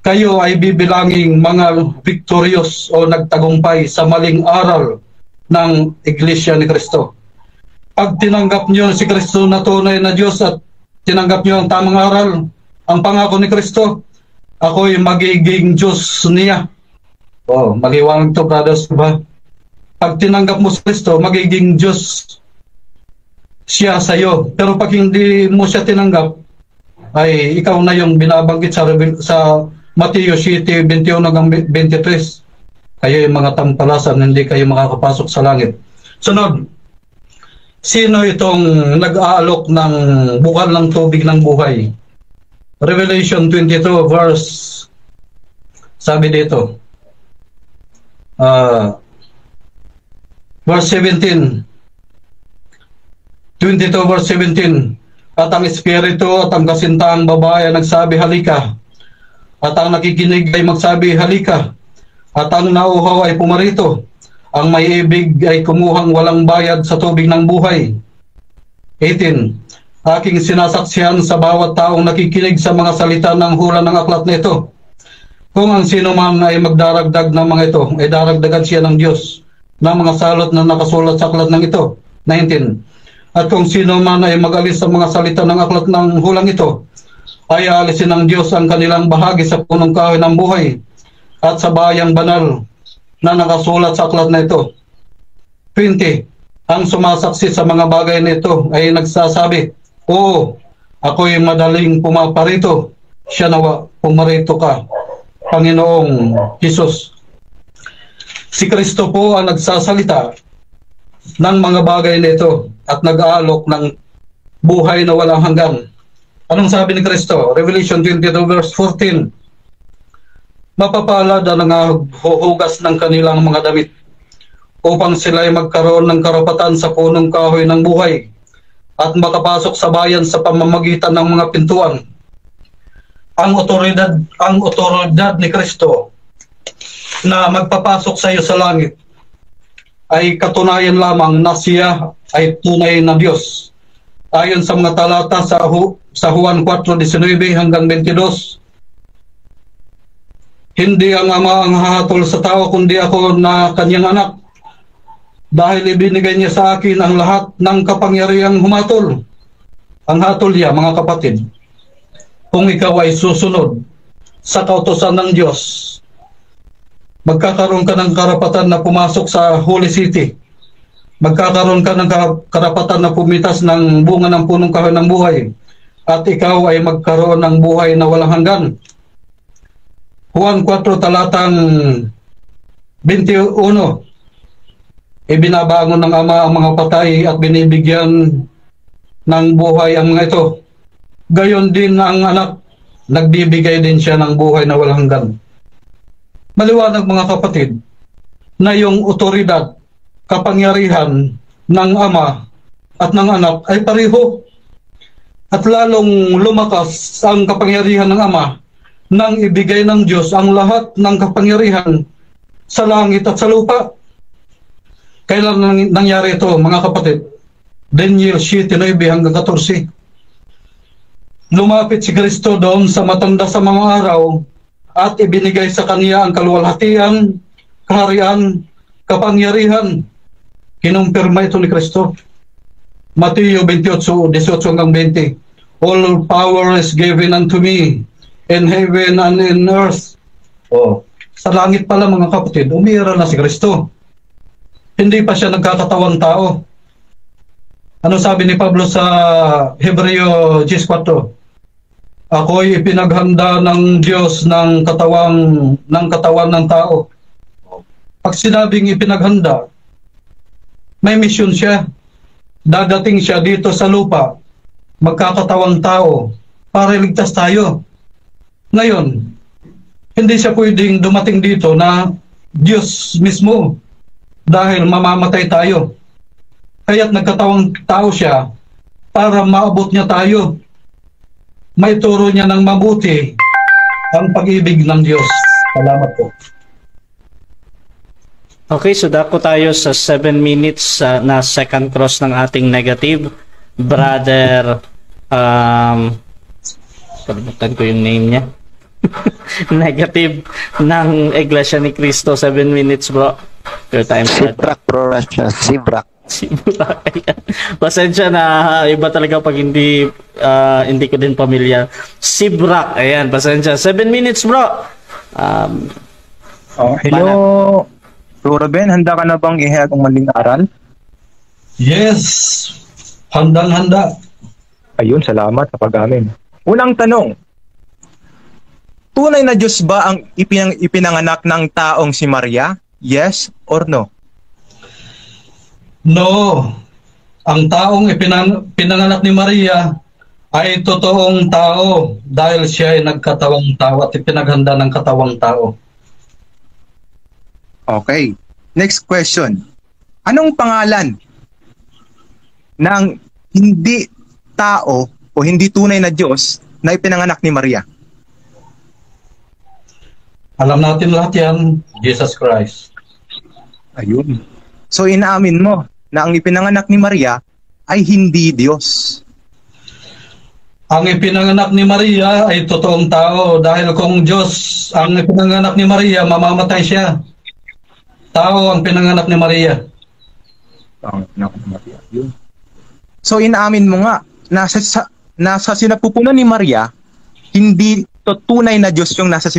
kayo ay bibilanging mga victorious o nagtagumpay sa maling aral ng Iglesia ni Kristo. Pag tinanggap nyo si Kristo na tunay na Diyos at tinanggap nyo ang tamang aral, ang pangako ni Kristo, ako'y magiging Diyos niya. Maliwanag to, brothers, ba? Pag tinanggap mo si Kristo, magiging Diyos siya sa iyo. Pero pag hindi mo siya tinanggap, ay ikaw na yung binabanggit sa Mateo 7:21-23. Kayo yung mga tampalasan, hindi kayo makakapasok sa langit. Sunod, sino itong nag-aalok ng bukal ng tubig ng buhay? Revelation 22 verse, sabi dito, verse 17, 22 verse 17, at ang Espiritu at ang kasintaang babae nagsabi, halika, at ang nakikinig ay magsabi, halika, at ang nauuhaw ay pumarito, ang may ibig ay kumuhang walang bayad sa tubig ng buhay. 18. Aking sinasaksihan sa bawat taong nakikinig sa mga salita ng hula ng aklat na ito. Kung ang sino man ay magdaragdag ng mga ito, ay daragdagan siya ng Diyos ng mga salot na nakasulat sa aklat ng ito. 19. At kung sino man ay mag-alis sa mga salita ng aklat ng hulang ito, ay aalisin ng Diyos ang kanilang bahagi sa punong kahoy ng buhay at sa bayang banal na nakasulat sa aklat na ito. 20. Ang sumasaksi sa mga bagay na ito ay nagsasabi, oo, ako'y madaling pumaparito. Siya nawa, pumarito ka, Panginoong Jesus. Si Kristo po ang nagsasalita ng mga bagay na ito at nag-aalok ng buhay na walang hanggan. Anong sabi ni Kristo? Revelation 22 verse 14. Mapapalad ang nanghuhugas ng kanilang mga damit upang sila ay magkaroon ng karapatan sa punong kahoy ng buhay at makapasok sa bayan sa pamamagitan ng mga pintuan. Ang otoridad ni Kristo na magpapasok sa iyo sa langit ay katunayan lamang na siya ay tunay na Diyos. Ayon sa mga talata sa Juan 4:19 hanggang 22, hindi ang Ama ang hahatol sa tao kundi ako na kanyang anak. Dahil ibinigay niya sa akin ang lahat ng kapangyarihang humatol. Ang hatol niya, mga kapatid, kung ikaw ay susunod sa kautusan ng Diyos, magkakaroon ka ng karapatan na pumasok sa Holy City. Magkakaroon ka ng karapatan na pumitas ng bunga ng punong kahoy ng buhay. At ikaw ay magkaroon ng buhay na walang hanggan. Juan 4 talatang 21. Ibinabangon ng Ama ang mga patay at binibigyan ng buhay ang mga ito. Gayon din ang anak, nagbibigay din siya ng buhay na walang hanggan. Maliwanag mga kapatid, na yung otoridad, kapangyarihan ng Ama at ng anak ay pareho. At lalong lumakas ang kapangyarihan ng Ama nang ibigay ng Diyos ang lahat ng kapangyarihan sa langit at sa lupa. Kailan nangyari ito, mga kapatid? Daniel 7:9 hanggang 14. Lumapit si Kristo doon sa matanda sa mga araw at ibinigay sa kanya ang kaluwalhatian, kaharian, kapangyarihan. Kinumpirma ito ni Kristo. Mateo 28:18 hanggang 20. All power is given unto me in heaven and in earth. Sa langit pala mga kapatid, umira na si Kristo. Hindi pa siya nagkakatawang tao. Ano sabi ni Pablo sa Hebreo 10:4? Ako'y ipinaghanda ng Diyos ng katawan ng tao. Pag sinabing ipinaghanda, may misyon siya. Dadating siya dito sa lupa, magkakatawang tao, para iligtas tayo. Ngayon, hindi siya pwedeng dumating dito na Diyos mismo dahil mamamatay tayo. Kaya't nagkatawang tao siya para maabot niya tayo. May turo niya ng mabuti ang pag-ibig ng Diyos. Salamat po. Okay, so dako tayo sa 7 minutes na second cross ng ating negative. Brother, kalimutan ko yung name niya. Negative ng Iglesia ni Cristo. 7 minutes, bro. Your time. Sibrak, bro. Sibrak. Pasensya na, iba talaga pag hindi ko din pamilyar. Sibrak, ayan, pasensya. 7 minutes, bro. Hello, Bro Ruben, handa ka na bang ihayag ang maling aral? Yes, handang-handa. Ayun, salamat sa pag-amin. Unang tanong, tunay na Diyos ba ang ipinanganak ng taong si Maria? Yes or no? No, ang taong pinanganak ni Maria ay totoong tao dahil siya ay nagkatawang tao at ipinaghanda ng katawang tao. Okay. Next question. Anong pangalan ng hindi tao o hindi tunay na Diyos na ipinanganak ni Maria? Alam natin lahat yan, Jesus Christ. Ayun. So inaamin mo na ang ipinanganak ni Maria ay hindi Diyos. Ang ipinanganak ni Maria ay totoong tao dahil kung Diyos ang ipinanganak ni Maria, mamamatay siya. Tao ang pinanganak ni Maria. So inaamin mo nga nasa sinapupunan ni Maria, hindi tunay na Diyos yung nasa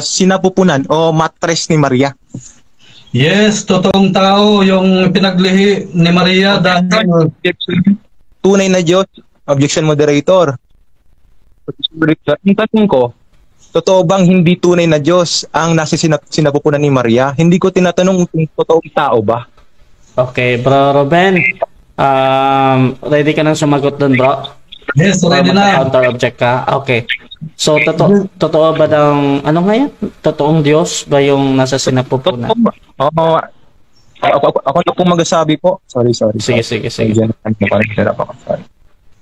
sinapupunan o matres ni Maria. Yes, totoong tao yung pinaglihi ni Maria dahil tunay na Diyos. Objection moderator. Yung tanong ko, totoo bang hindi tunay na Diyos ang nasa sinapupunan ni Maria? Hindi ko tinatanong kung totoong tao ba. Okay, Bro Ruben. Ready ka nang sumagot dun, bro? Yes, ready na. Counter object ka? Okay. So, totoo ba ng, ano nga yan? Totoong Diyos ba yung nasa sinapupunan? Oo. Ako na po magsasabi po. Sorry. Sige. Diyan, ako. Sorry.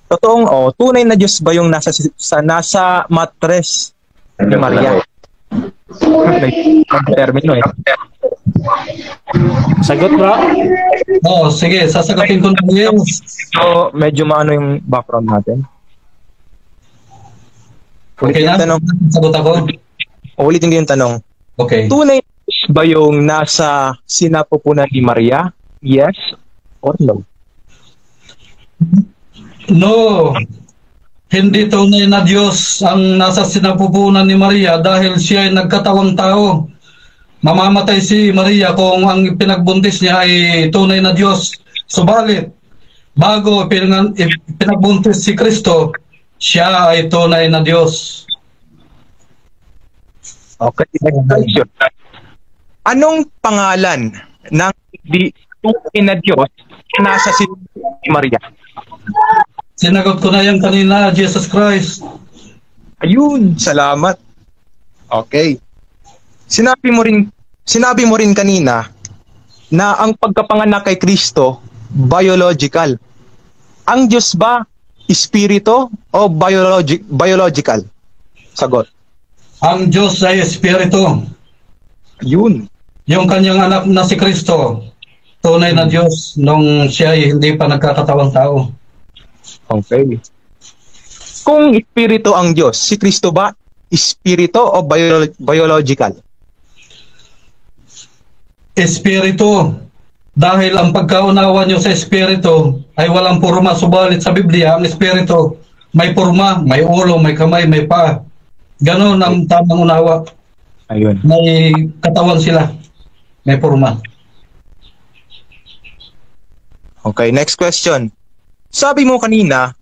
Totoong, tunay na Diyos ba yung nasa matres ni Maria? Termino eh. Sagot, bro? Sige, sasagutin ko na yes. So, medyo maano yung background natin. Okay na? Sagot ako? Ulitin ko yung tanong. Okay. Tunay ba yung nasa sinapupunan ni Maria? Yes or no? No. Hindi tunay na Diyos ang nasa sinapupunan ni Maria dahil siya ay nagkatawang tao. Mamamatay si Maria kung ang pinagbuntis niya ay tunay na Diyos. Subalit, bago pinagbuntis si Kristo, siya ay tunay na Diyos. Okay. Anong pangalan ng tunay na Diyos na nasa sinapupunan ni Maria? Sinagot ko na yan kanina, Jesus Christ. Ayun, salamat. Okay. Sinabi mo rin kanina na ang pagkapanganak kay Kristo biological. Ang Diyos ba espiritu o biological? Sagot. Ang Diyos ay espiritu. Yun. Yung kanyang anak na si Kristo, tunay na Diyos nung siya ay hindi pa nagkakatawang tao. Okay. Kung espiritu ang Diyos, si Kristo ba espiritu o biological? Espiritu. Dahil ang pagkaunawa nyo sa espiritu ay walang purma, subalit sa Biblia, ang espiritu may purma, may ulo, may kamay, may paa. Ganon ang tamang unawa. Ayun. May katawan sila. May purma. Okay, next question. Sabi mo kanina,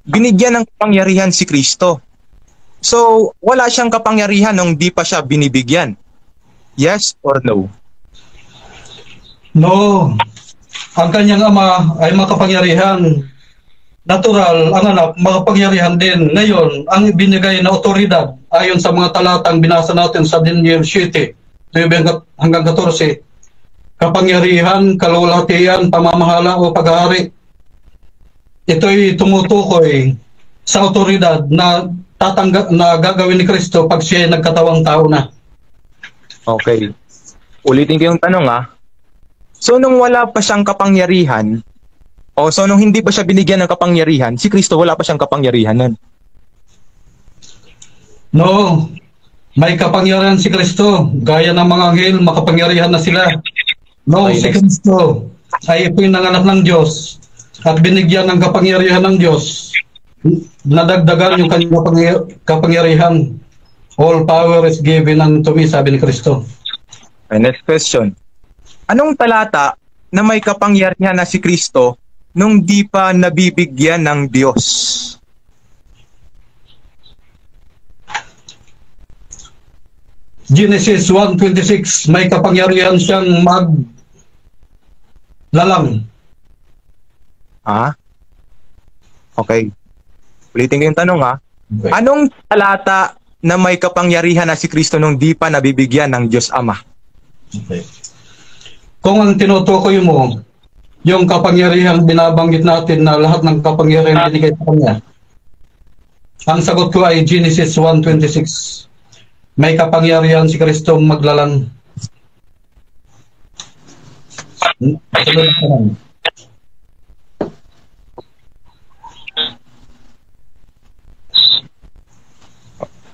binigyan ng kapangyarihan si Kristo. So, wala siyang kapangyarihan nung di pa siya binibigyan. Yes or no? No. Ang kanyang ama ay makapangyarihan. Natural, ang anak, makapangyarihan din. Ngayon, ang binigay na otoridad, ayon sa mga talatang binasa natin sa Daniel 7, hanggang 14, kapangyarihan, kalulatian, pamamahala o paghahari. Ito'y tumutukoy sa otoridad na gagawin ni Kristo pag siya ay nagkatawang tao na. Okay. Ulitin ko yung tanong So nung wala pa siyang kapangyarihan, nung hindi pa siya binigyan ng kapangyarihan, si Kristo wala pa siyang kapangyarihan nun? No. May kapangyarihan si Kristo. Gaya ng mga anghel, makapangyarihan na sila. No, Okay, si next. Kristo ay pinanganak ng Diyos at binigyan ng kapangyarihan ng Diyos. Nadagdagan yung kanyang kapangyarihan. All power is given unto me, sabi ni Kristo. Okay, next question. Anong talata na may kapangyarihan na si Kristo nung di pa nabibigyan ng Diyos? Genesis 1:26, may kapangyarihan siyang maglalang. Okay. Ulitin ko yung tanong Okay. Anong talata na may kapangyarihan na si Kristo nung di pa nabibigyan ng Diyos Ama? Okay. Kung ang tinutukoy mo, yung kapangyarihan binabanggit natin na lahat ng kapangyarihan binigay sa kanya, ang sagot ko ay Genesis 1:26. May kapangyarihan si Kristo maglalang.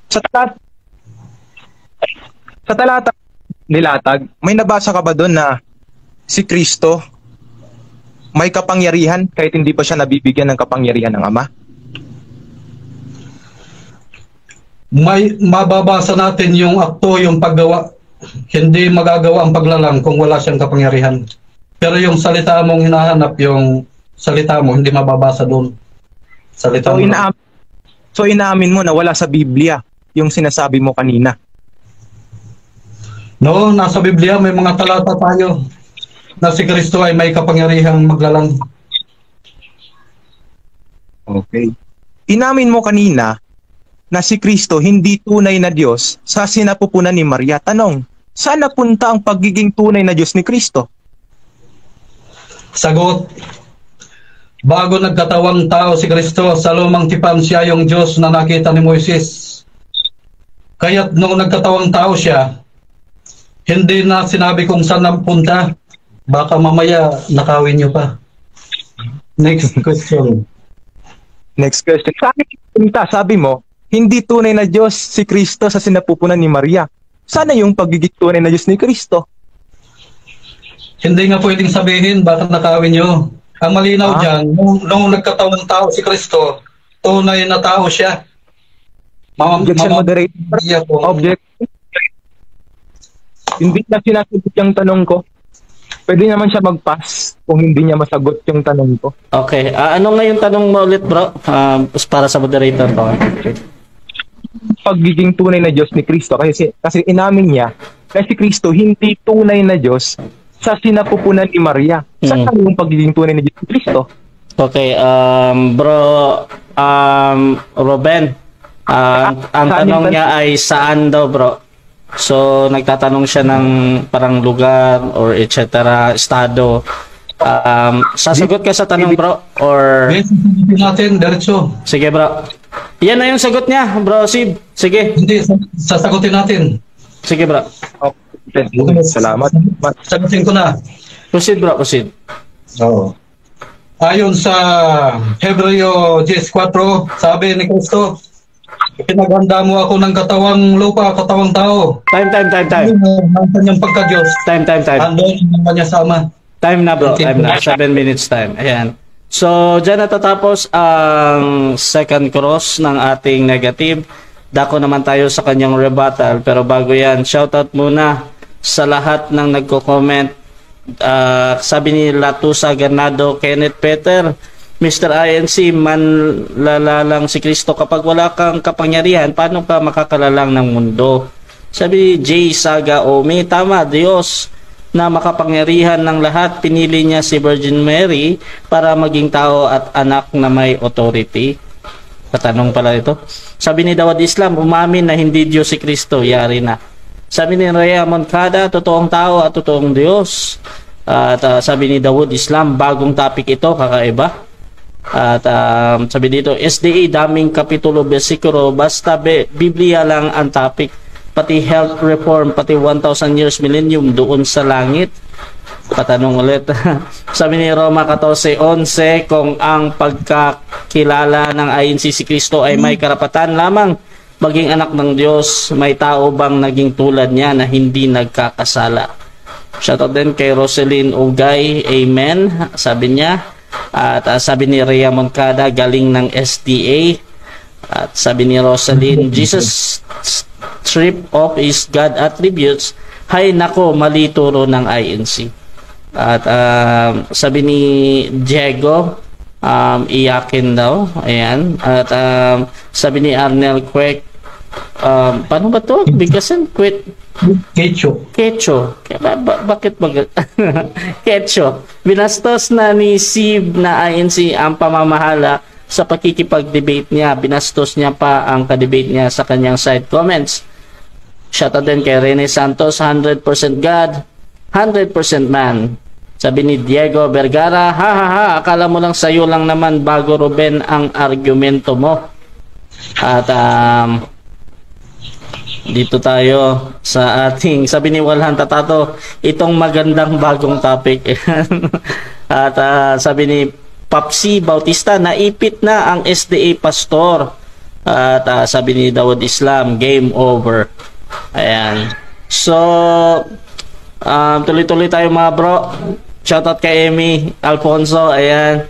Sa talata nilatag, may nabasa ka ba doon na si Kristo may kapangyarihan kahit hindi pa siya nabibigyan ng kapangyarihan ng Ama? May mababasa natin yung akto, yung paggawa. Hindi magagawa ang paglalang kung wala siyang kapangyarihan. Pero yung salita mong hinahanap, yung salita mo, hindi mababasa doon. Salita mo. So inaamin mo na wala sa Biblia yung sinasabi mo kanina? No, nasa Biblia may mga talata tayo na si Kristo ay may kapangyarihang maglalang. Okay. Inamin mo kanina na si Kristo hindi tunay na Diyos sa sinapupunan ni Maria. Tanong, saan napunta ang pagiging tunay na Diyos ni Kristo? Sagot, bago nagkatawang tao si Kristo, sa lumang tipan siya yung Diyos na nakita ni Moises. Kaya't nung nagkatawang tao siya, hindi na sinabi kung saan napunta. Baka mamaya nakawin niyo pa. Next question. Next question. Sabi mo, hindi tunay na Diyos si Kristo sa sinapupunan ni Maria. Sana yung pagiging tunay na Diyos ni Kristo. Hindi nga pwedeng sabihin, baka nakawin nyo. Ang malinaw dyan, nung nagkatawang tao si Kristo, tunay na tao siya. Objection moderator. Objection. Hindi na sinasagot yung tanong ko. Pwede naman siya mag-pass kung hindi niya masagot yung tanong ko. Okay. Ano nga yung tanong mo ulit, bro? Para sa moderator ko. Pagiging tunay na Diyos ni Kristo kasi inamin niya na si Kristo hindi tunay na Diyos sa sinapupunan ni Maria. Saan yung pagiging tunay na Diyos ni Kristo? Okay, bro Ruben, ang tanong niya ay saan daw, bro? So nagtatanong siya ng parang lugar or etc. estado. Sasagot ka sa tanong, bro? Or Yes, natin, diretso. sige, bro. Yan na yung sagot niya, bro Sib. Sige. Hindi, sasagutin natin. Sige, bro. Okay. Salamat. Sagutin ko na. Proceed, bro. Proceed. Oo. Ayon sa Hebreo 10:4, sabi ni Kristo, "Pinaghanda mo ako ng katawang lupa, katawang tao." Time. Ang kanyang pagka-Diyos. Time. Andon ang kanya sama. Time na, bro. Time na. 7 minutes time. Ayan. So, dyan natatapos ang second cross ng ating negative. Dako naman tayo sa kanyang rebuttal. Pero bago yan, shoutout muna sa lahat ng nagko-comment. Sabi ni Latusa Ganado, Kenneth Peter, Mr. INC, manlalalang si Kristo. Kapag wala kang kapangyarihan, paano ka makakalalang ng mundo? Sabi ni J. Saga Omi, tama, Diyos na makapangyarihan ng lahat, pinili niya si Virgin Mary para maging tao at anak na may authority. Katanong pala ito. Sabi ni Dawad Islam, umamin na hindi Diyos si Kristo, yari na. Sabi ni Rhea Moncada, totoong tao at totoong Diyos. At sabi ni Dawud Islam, bagong topic ito, kakaiba. At sabi dito, SDA, daming kapitulo, bersikulo, basta Biblia lang ang topic. Pati health reform, pati 1,000 years millennium doon sa langit. Patanong ulit. Sabi ni Roma 14:11, kung ang pagkakilala ng INC si Kristo ay may karapatan lamang maging anak ng Diyos, may tao bang naging tulad niya na hindi nagkakasala? Shoutout din kay Roselyn Ugay, amen, sabi niya. At sabi ni Rhea Moncada, galing ng SDA. At sabi ni Roselyn, Jesus strip off his God attributes. Hay nako, mali turo ng INC. At sabi ni Diego, iyakin daw. Ayan. At sabi ni Arnel Kwek, paano ba to? Bigkasan? Kecho. Bakit Kecho. Binastos na ni Sib na INC ang pamamahala sa pakikipag-debate niya. Binastos niya pa ang ka-debate niya sa kanyang side comments. Shoutout din kay Rene Santos, 100% God, 100% man. Sabi ni Diego Vergara, ha, akala mo lang sa'yo lang naman bago Ruben ang argumento mo. At dito tayo sa ating, sabi ni Walhan Tatato, itong magandang bagong topic. At sabi ni Papsi Bautista, naipit na ang SDA pastor. At sabi ni Dawud Islam, game over. Ayan. So, tuloy-tuloy tayo mga bro. Shoutout kay Amy Alfonso. Ayan.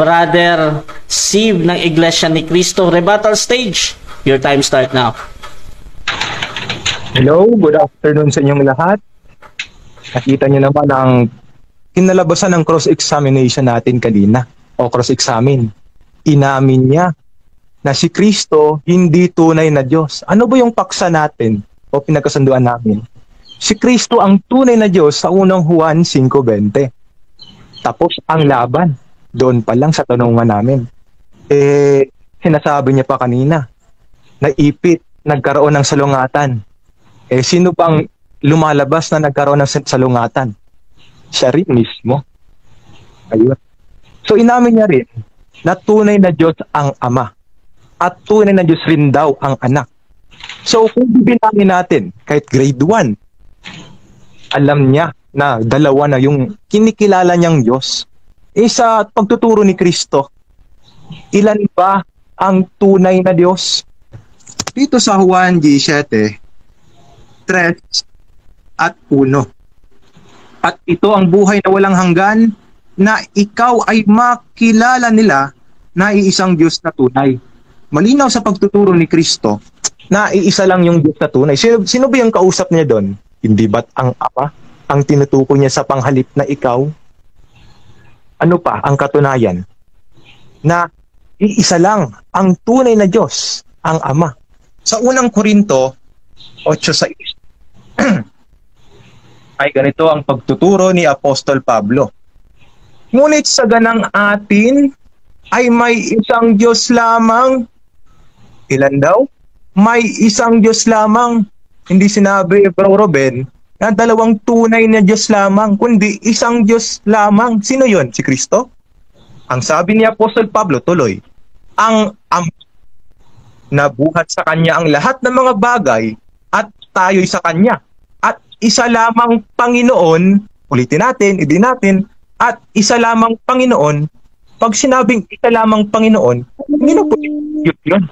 Brother Siv ng Iglesia ni Cristo, rebuttal stage. Your time start now. Hello, good afternoon sa inyong lahat. Nakita niyo naman ang kinalabasan ng cross-examination natin kanina o cross-examine. Inamin niya na si Kristo hindi tunay na Diyos. Ano ba yung paksa natin o pinagkasunduan namin? Si Kristo ang tunay na Diyos sa unang Juan 5:20. Tapos ang laban, doon pa lang sa tanungan namin. Sinasabi niya pa kanina, naipit, nagkaroon ng salungatan. Sino bang lumalabas na nagkaroon ng salungatan? Siya rin mismo. Ayun. So inamin niya rin na tunay na Diyos ang Ama at tunay na Diyos rin daw ang Anak. So kung bibilangin natin, kahit grade 1, alam niya na dalawa na yung kinikilala niyang Diyos. Sa pagtuturo ni Kristo, ilan ba ang tunay na Diyos? Dito sa Juan 17, 3 at 1. At ito ang buhay na walang hanggan, na ikaw ay makilala nila na iisang Diyos na tunay. Malinaw sa pagtuturo ni Kristo Na iisa lang yung Diyos na tunay. Sino ba yung kausap niya doon? Hindi ba't ang Ama ang tinutukoy niya sa panghalip na ikaw? Ano pa ang katunayan? Na iisa lang ang tunay na Diyos, ang Ama. sa unang Korinto 8:6. Ay ganito ang pagtuturo ni Apostol Pablo. Ngunit sa ganang atin ay may isang Diyos lamang. Ilan daw? May isang Diyos lamang. Hindi sinabi, Bro Ruben, na dalawang tunay na Diyos lamang, kundi isang Diyos lamang. Sino yon? Si Kristo? Ang sabi ni Apostol Pablo, tuloy, ang Ama na buhat sa Kanya ang lahat ng mga bagay at tayo'y sa Kanya. At isa lamang Panginoon, ulitin natin, idin natin, at isa lamang Panginoon. Pag sinabing isa lamang Panginoon, yun.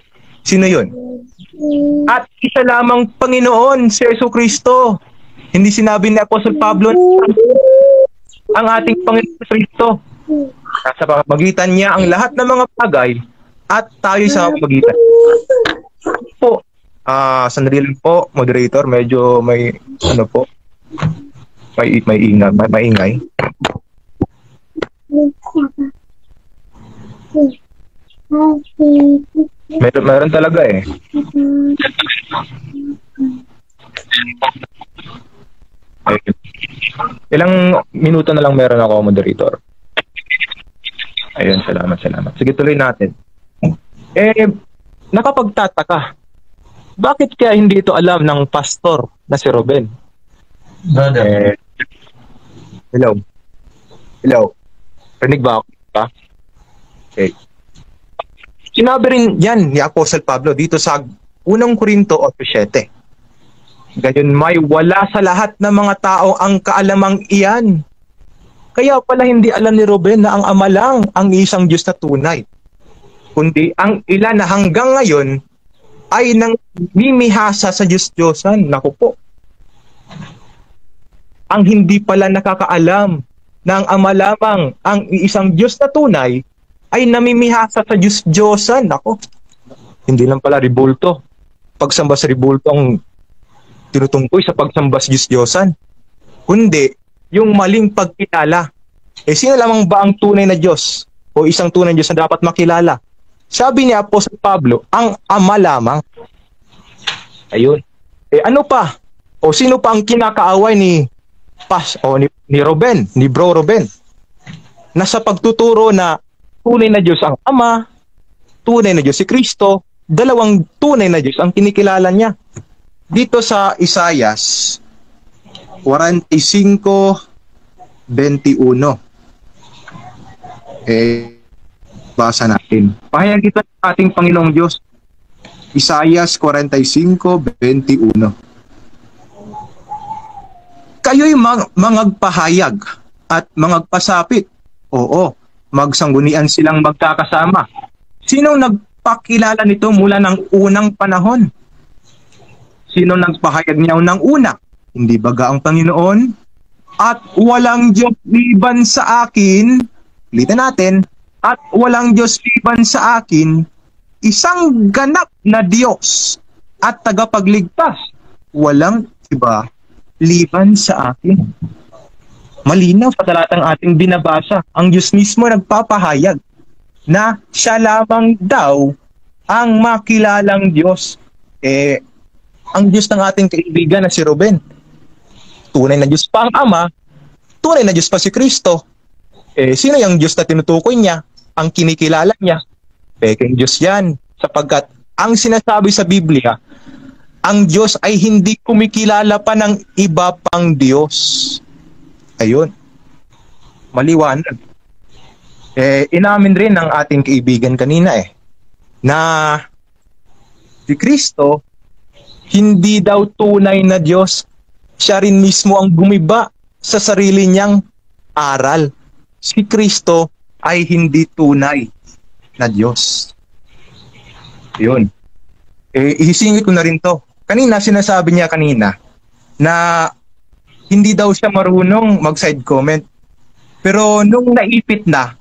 Sino yun? At isa lamang Panginoon, si Jesucristo. Hindi sinabi ni Apostol Pablo ang ating Panginoon Kristo. Nasa pamagitan niya ang lahat ng mga bagay at tayo sa pamagitan. Po, sandali lang po, moderator, medyo may ano po, may ingay. Meron talaga eh. Ilang minuto na lang meron ako, moderator. Ayun, salamat. Sige, tuloy natin. Nakapagtataka. Bakit kaya hindi ito alam ng pastor na si Ruben? Brother. Hello. Rinig ba ako? Okay. Sinabi rin yan ni Apostol Pablo dito sa unang Korinto 8:7. Gayon may wala sa lahat ng mga tao ang kaalamang iyan. Kaya pala hindi alam ni Ruben na ang Ama lang ang isang Diyos na tunay. Kundi ang ilan na hanggang ngayon ay nang mimihasa sa Diyos-Diyosan. Naku po. Ang hindi pala nakakaalam na ang Ama lamang ang isang Diyos na tunay ay namimihasa sa Diyos-Diyosan. Naku. Hindi lang pala ribulto. Pagsamba sa ribulto ang tinutungkoy sa pagsamba sa Diyos-Diyosan. Kundi yung maling pagkilala. Sino lamang ba ang tunay na Diyos? O isang tunay na Diyos na dapat makilala? Sabi ni Apostol Pablo, ang Ama lamang. Ayun. Ano pa? O sino pa ang kinakaaway ni Ruben, ni Bro Ruben? Nasa pagtuturo na tunay na Diyos ang Ama, tunay na Diyos si Kristo, dalawang tunay na Diyos ang kinikilala niya. Dito sa Isaias 45:21. Basa natin. Pahayag kita ng ating Panginoong Diyos. Isaias 45:21. Kayo'y mangagpahayag at mangagpasapit. Oo, magsanggunian silang magkakasama. Sinong nagpakilala nito mula ng unang panahon? Sino nagpahayag niya ng una? Hindi baga ang Panginoon? At walang Diyos liban sa akin. Ulitin natin. At walang Diyos liban sa akin, isang ganap na Diyos at tagapagligtas. Walang iba liban sa akin. Malinaw sa talatang ating binabasa, ang Diyos mismo nagpapahayag na siya lamang daw ang makilalang Diyos. Ang Diyos ng ating kaibigan na si Ruben, tunay na Diyos pa ang Ama, tunay na Diyos pa si Kristo. Sino yung Diyos na tinutukoy niya, ang kinikilala niya? Pekeng Diyos yan. Sapagkat ang sinasabi sa Biblia, ang Diyos ay hindi kumikilala pa ng iba pang Diyos. Ayun. Maliwanag. Inamin rin ng ating kaibigan kanina na si Kristo hindi daw tunay na Diyos. Siya rin mismo ang gumiba sa sarili niyang aral. Si Kristo ay hindi tunay na Diyos. Yun. Ihisingit ko na rin to. Kanina, sinasabi niya kanina na hindi daw siya marunong mag-side comment. Pero nung naipit na,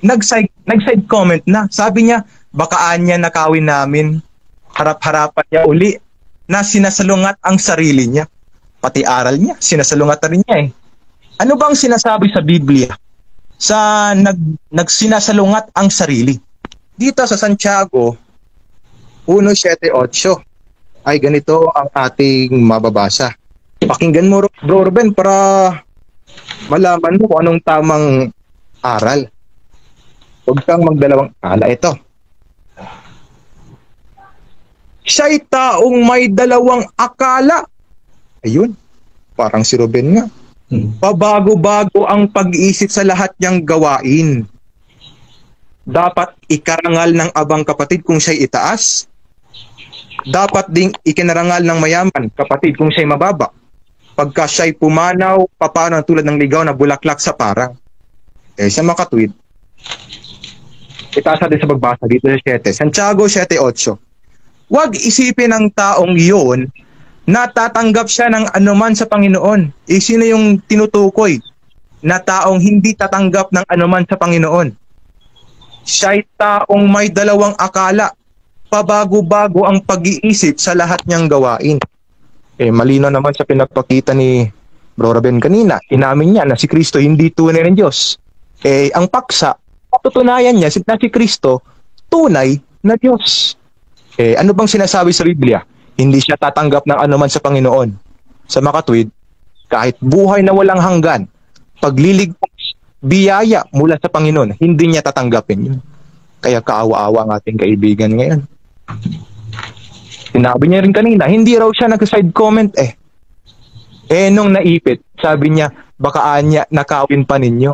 nag-side comment na. Sabi niya, baka niya nakawin namin. Harap-harapan niya uli na sinasalungat ang sarili niya. Pati aral niya, sinasalungat na rin niya Ano bang sinasabi sa Biblia sa nagsinasalungat ang sarili? Dito sa Santiago 1:7-8 ay ganito ang ating mababasa. Pakinggan mo, Bro Ruben, para malaman mo kung anong tamang aral. Huwag kang magdalawang akala. Ito. Siya'y taong may dalawang akala. Ayun, parang si Ruben nga. Pabago-bago ang pag-iisip sa lahat niyang gawain. Dapat ikarangal ng abang kapatid kung siya'y itaas. Dapat ding ikinarangal ng mayaman kapatid kung siya'y mababa. Pagka siya'y pumanaw, papano tulad ng ligaw na bulaklak sa parang. Sa makatwid, itaas natin sa pagbasa dito sa 7. Santiago 7:8. Huwag isipin ng taong iyon na tatanggap siya ng anuman sa Panginoon. Sino yung tinutukoy na taong hindi tatanggap ng anuman sa Panginoon? Siya'y taong may dalawang akala. Pabago-bago ang pag-iisip sa lahat niyang gawain. Malino naman sa pinagpakita ni Bro Ruben kanina. Inamin niya na si Kristo hindi tunay ng Diyos. Ang paksa, patutunayan niya na si Kristo tunay na Diyos. Ano bang sinasabi sa Biblia? Hindi siya tatanggap ng anuman sa Panginoon. Sa makatwid, kahit buhay na walang hanggan, pagliligtas, biyaya mula sa Panginoon, hindi niya tatanggapin yun. Kaya kaawa-awa ang ating kaibigan ngayon. Sinabi niya rin kanina, hindi raw siya nag-side comment nung naipit, sabi niya, baka niya nakawin pa ninyo.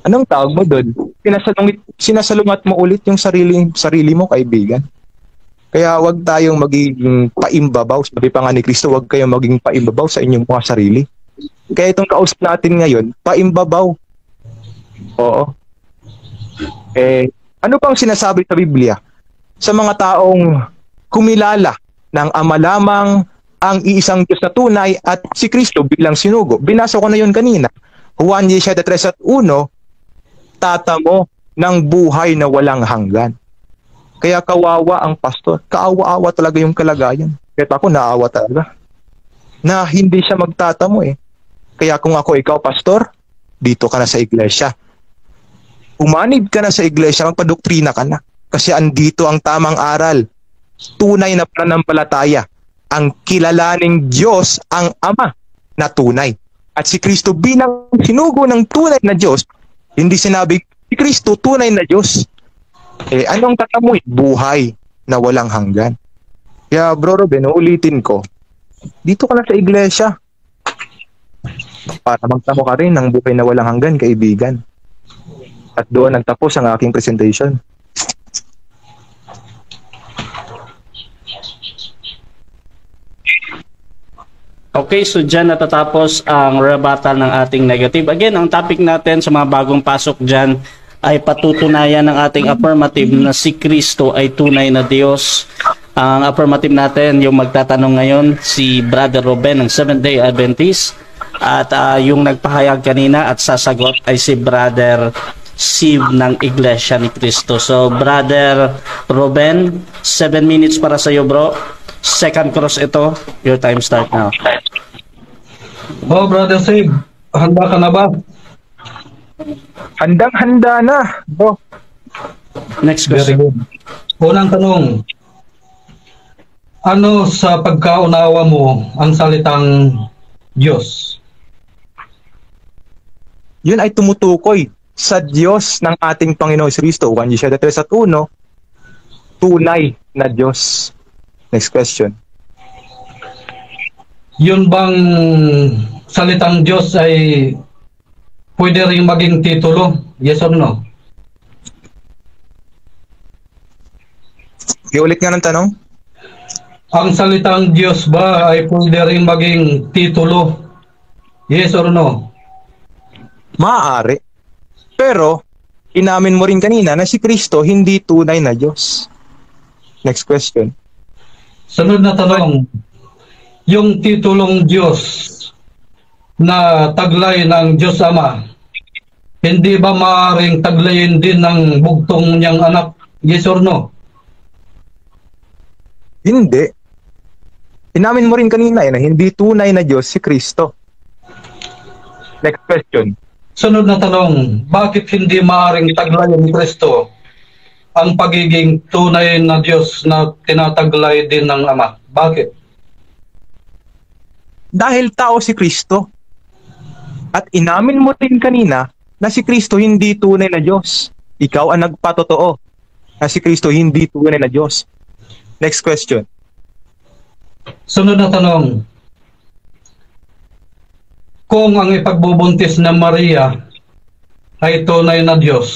Anong tawag mo doon? Sinasalungat mo ulit yung sarili mo, kaibigan. Kaya wag tayong maging paimbabaw. Sabi pa nga ni Kristo, wag kayong maging paimbabaw sa inyong mga sarili. Kaya itong kausap natin ngayon, paimbabaw. Oo. Ano pang sinasabi sa Biblia? Sa mga taong kumilala ng Ama lamang ang iisang Diyos na tunay at si Kristo bilang sinugo. Binasa ko na yun kanina. Juan 17:3-1, tatamo ng buhay na walang hanggan. Kaya kawawa ang pastor. Kaawa-awa talaga yung kalagayan. Kaya ako naawa talaga. Na hindi siya magtatamo Kaya kung ako ikaw, pastor, dito ka na sa iglesia. Umanib ka na sa iglesia, magpadoktrina ka na. Kasi andito ang tamang aral. Tunay na pananampalataya. Ang kilalaning Diyos ang Ama na tunay. At si Kristo bilang sinugo ng tunay na Diyos, hindi sinabi, si Kristo tunay na Diyos. Anong tatamoy? Buhay na walang hanggan. Kaya Bro Ruben, ulitin ko, dito ka na sa iglesia para magtamo ka rin ng buhay na walang hanggan, kaibigan. At doon nagtapos ang aking presentation. Okay, so dyan natatapos ang rebuttal ng ating negative. Again, ang topic natin sa mga bagong pasok dyan ay patutunayan ng ating affirmative na si Kristo ay tunay na Diyos. Ang affirmative natin, yung magtatanong ngayon, si Brother Ruben ng Seventh-day Adventist. At yung nagpahayag kanina at sasagot ay si Brother Siv ng Iglesia ni Cristo. So, Brother Ruben, 7 minutes para sa iyo, bro. Second cross ito. Your time start now. Brother Siv, handa ka na ba? Handang-handa na, bro. Next Very question. good. Unang tanong, ano sa pagkaunawa mo ang salitang Diyos? Yun ay tumutukoy sa Diyos ng ating Panginoon Kristo? 1 John 3:1, tunay na Diyos. Next question. Yun bang salitang Diyos ay pwede rin maging titulo? Yes or no? Iulit nga ng tanong. Ang salitang Diyos ba ay pwede rin maging titulo? Yes or no? Maaari. Pero, inamin mo rin kanina na si Kristo hindi tunay na Diyos. Next question. Sunod na tanong, yung titulong Diyos na taglay ng Diyos Ama, hindi ba maaaring taglayin din ng bugtong niyang anak? Yes or no? Hindi. Inamin mo rin kanina na hindi tunay na Diyos si Kristo. Next question. Sunod na tanong, bakit hindi maaaring taglayin ni Kristo ang pagiging tunay na Diyos na tinataglay din ng Ama? Bakit? Dahil tao si Kristo. At inamin mo rin kanina na si Kristo hindi tunay na Diyos. Ikaw ang nagpatotoo na si Kristo hindi tunay na Diyos. Next question. Sunod na tanong, kung ang ipagbubuntis ng Maria ay tunay na Diyos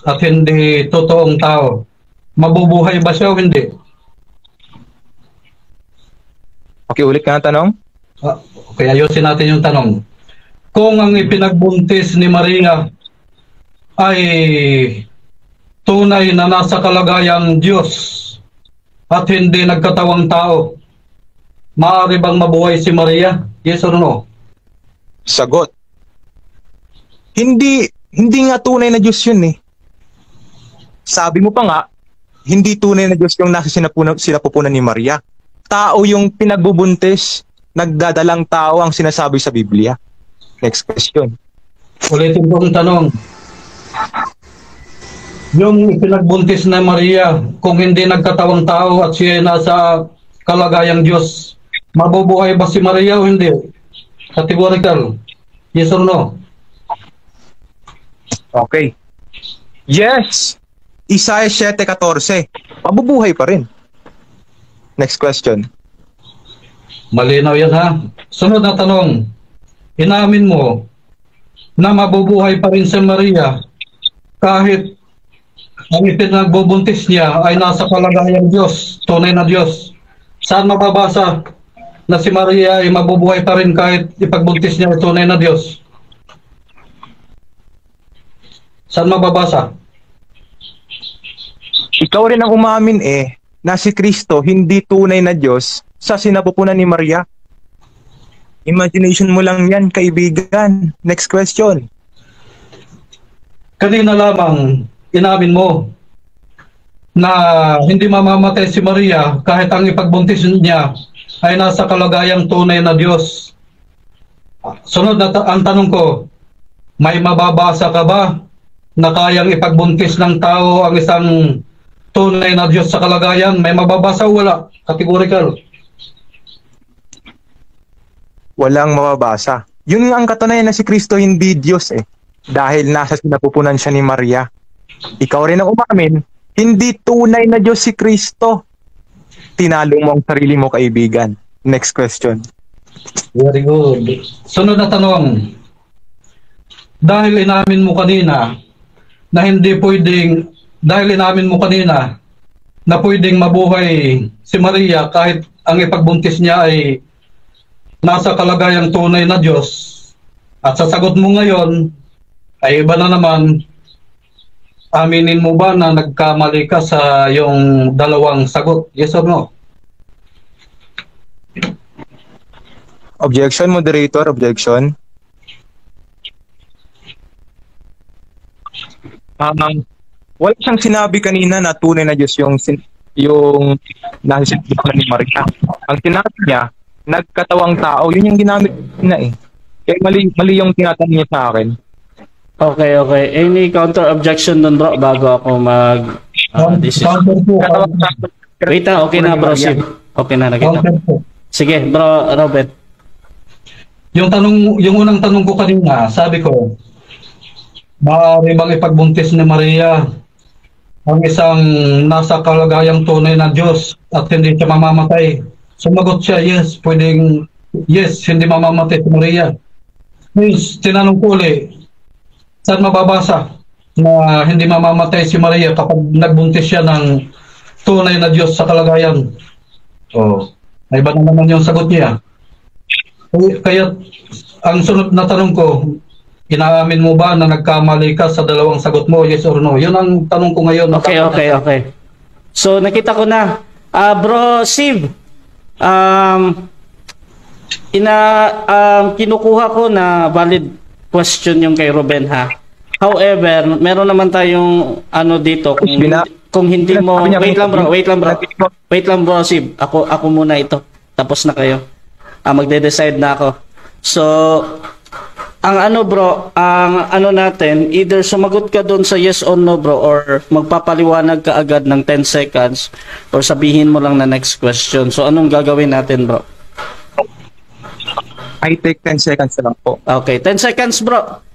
at hindi totoong tao, mabubuhay ba siya o hindi? Okay, ulit ka ng tanong. Okay, ayusin natin yung tanong. Kung ang ipinagbuntis ni Maria ay tunay na nasa kalagayang Diyos at hindi nagkatawang tao, maaari bang mabuhay si Maria? Yes or no? Sagot. Hindi nga tunay na Diyos yun eh. Sabi mo pa nga, hindi tunay na Diyos yung nasa sinapupunan ni Maria. Tao yung pinagbubuntis, nagdadalang tao ang sinasabi sa Biblia. Next question. Ulitin ko ang tanong. Yung pinagbuntis na Maria, kung hindi nagkatawang tao at siya ay nasa kalagayang Diyos, mabubuhay ba si Maria o hindi? Categorical. Yes or no? Okay. Yes! Isaiah 7:14. Mabubuhay pa rin. Next question. Malinaw yan ha. Sunod na tanong. Inamin mo na mabubuhay pa rin si Maria kahit ang ipinagbubuntis niya ay nasa kalagayang Diyos, tunay na Diyos. Saan mababasa na si Maria ay mabubuhay pa rin kahit ipagbuntis niya ay tunay na Diyos? Saan mababasa? Ikaw rin ang umamin na si Kristo hindi tunay na Diyos sa sinapupunan ni Maria. Imagination mo lang yan, kaibigan. Next question. Kanina lamang inamin mo na hindi mamamatay si Maria kahit ang ipagbuntis niya ay nasa kalagayang tunay na Diyos. Sunod na ang tanong ko, may mababasa ka ba na kayang ipagbuntis ng tao ang isang tunay na Diyos sa kalagayan? May mababasa o wala? Categorical. Walang mababasa. Yun nga ang katunayan na si Kristo hindi Diyos dahil nasa sinapupunan siya ni Maria. Ikaw rin ang umamin, hindi tunay na Diyos si Kristo. Tinalo mo ang sarili mo, kaibigan. Next question. Very good. Sunod na tanong. Dahil inamin mo kanina na hindi pwedeng, dahil inamin mo kanina na pwedeng mabuhay si Maria kahit ang ipagbuntis niya ay nasa kalagayang tunay na Diyos, at sa sagot mo ngayon ay iba na naman, aminin mo ba na nagkamali ka sa yung dalawang sagot? Yes or no? Objection, moderator. Objection. Wala siyang sinabi kanina na tunay na Diyos yung nasa sinapupunan ni Maria. Ang sinabi niya, nagkatawang tao, yun yung ginamit na Kaya mali yung tinatanong niya sa akin. Okay. Any counter objection dun, bro, bago ako Wait na, okay na, bro. Okay na, nakita. Sige, bro, Robert. Yung unang tanong ko kanina, sabi ko, maaari bang ipagbuntis ni Maria ang isang nasa kalagayang tunay na Diyos at hindi siya mamamatay? Sumagot siya, yes, pwedeng, yes, hindi mamamatay si Maria. Please, tinanong ko ulit, saan mababasa na hindi mamamatay si Maria kapag nagbuntis siya ng tunay na Diyos sa kalagayan? Oh, ay ba na naman yung sagot niya? Kaya ang sunod na tanong ko, inaamin mo ba na nagkamali ka sa dalawang sagot mo, yes or no? Yun ang tanong ko ngayon. Okay. So nakita ko na. Bro Siv, kinukuha ko na valid question yung kay Ruben, ha. However, meron naman tayong ano dito kung hindi mo wait lang bro Siv. Ako muna ito. Tapos na kayo. Magde-decide na ako. So ang ano bro, ang ano natin, either sumagot ka doon sa yes or no bro, or magpapaliwanag ka agad ng 10 seconds, or sabihin mo lang na next question. So anong gagawin natin bro? I take 10 seconds na lang po. Okay, 10 seconds bro.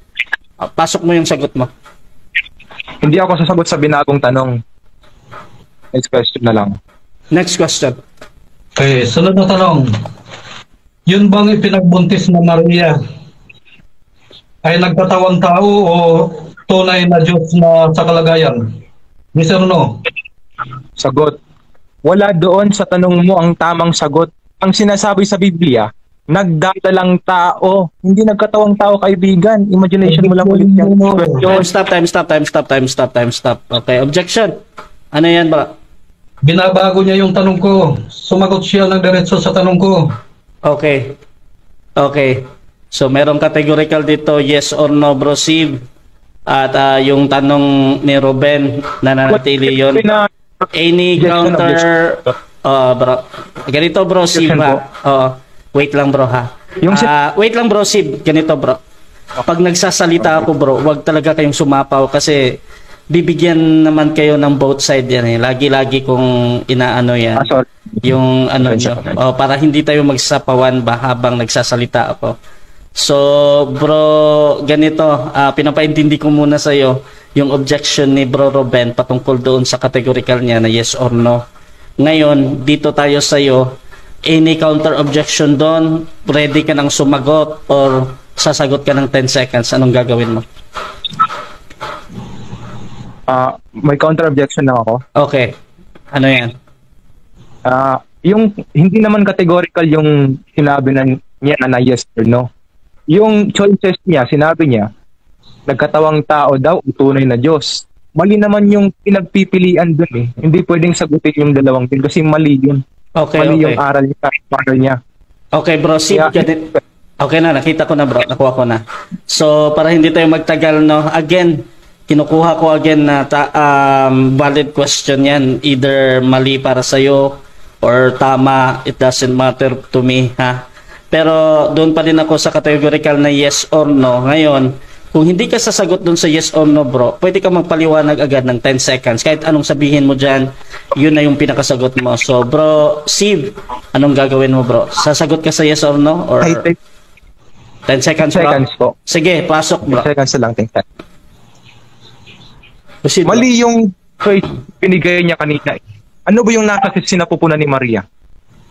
Pasok mo yung sagot mo. Hindi ako sasagot sa binagong tanong. Next question na lang. Next question. Okay, sunod na tanong. Yun bang ipinagbuntis na Maria ay nagkatawang tao o tunay na Diyos na sa kalagayan? Yes or no? Sagot. Wala doon sa tanong mo ang tamang sagot. Ang sinasabi sa Biblia, nagdadalang tao, hindi nagkatawang tao, kaibigan. Imagination mo lang ulit yan. Stop. Okay, objection. Ano yan ba? Binabago niya yung tanong ko. Sumagot siya ng diretso sa tanong ko. Okay. So merong categorical dito, yes or no bro Siv. At yung tanong ni Ruben, nananatili yun. Any counter... bro. Ganito bro Siv, ha. Wait lang bro, ha. Wait lang bro Siv, ganito bro. Pag nagsasalita ako bro, wag talaga kayong sumapaw kasi bibigyan naman kayo ng both side yan eh. Lagi-lagi kong inaano yan. Yung ano nyo. Para hindi tayo magsapawan ba habang nagsasalita ako. So bro, ganito, pinapaintindi ko muna sa'yo yung objection ni bro Ruben patungkol doon sa categorical niya na yes or no. Ngayon, dito tayo sa'yo. Any counter objection doon, ready ka nang sumagot or sasagot ka ng 10 seconds, anong gagawin mo? May counter objection na ako. Okay. Ano yan? Yung hindi naman categorical yung sinabi niya na yes or no. Yung choices niya, sinabi niya, nagkatawang tao daw, tunay na Diyos. Mali naman yung pinagpipilian dun eh. Hindi pwedeng sagutin yung dalawang din kasi mali yun. Mali yung aral niya. Okay bro, okay na, nakita ko na bro, nakuha ko na. So para hindi tayo magtagal, no, again, kinukuha ko again na valid question yan. Either mali para sa'yo or tama, it doesn't matter to me, ha. Pero doon pa rin ako sa categorical na yes or no. Ngayon, kung hindi ka sasagot doon sa yes or no bro, pwede ka magpaliwanag agad ng 10 seconds. Kahit anong sabihin mo dyan, yun na yung pinakasagot mo. So bro, Siv, anong gagawin mo bro? Sasagot ka sa yes or no? Or 10 seconds bro? 10 seconds po. Sige, pasok bro. 10 seconds lang, 10 seconds. Proceed, mali yung choice pinigay niya kanina. Ano ba yung nasa sinapupunan ni Maria?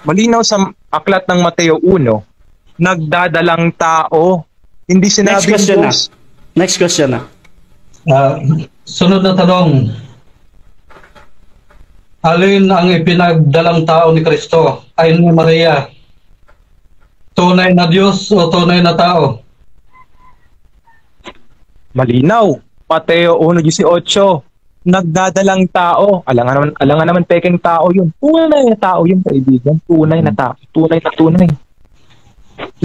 Malinaw sa aklat ng Mateo 1, nagdadalang tao. Hindi sinabing Diyos. Next question na. Sunod na tanong. Alin ang ipinagdalang tao ni Kristo? Ayon ni Maria, tunay na Diyos o tunay na tao? Malinaw. Mateo 1:18. Nagdadalang tao. Alangan naman peking tao yun. Tunay na tao yun, kaibigan. Tunay na tao. Tunay.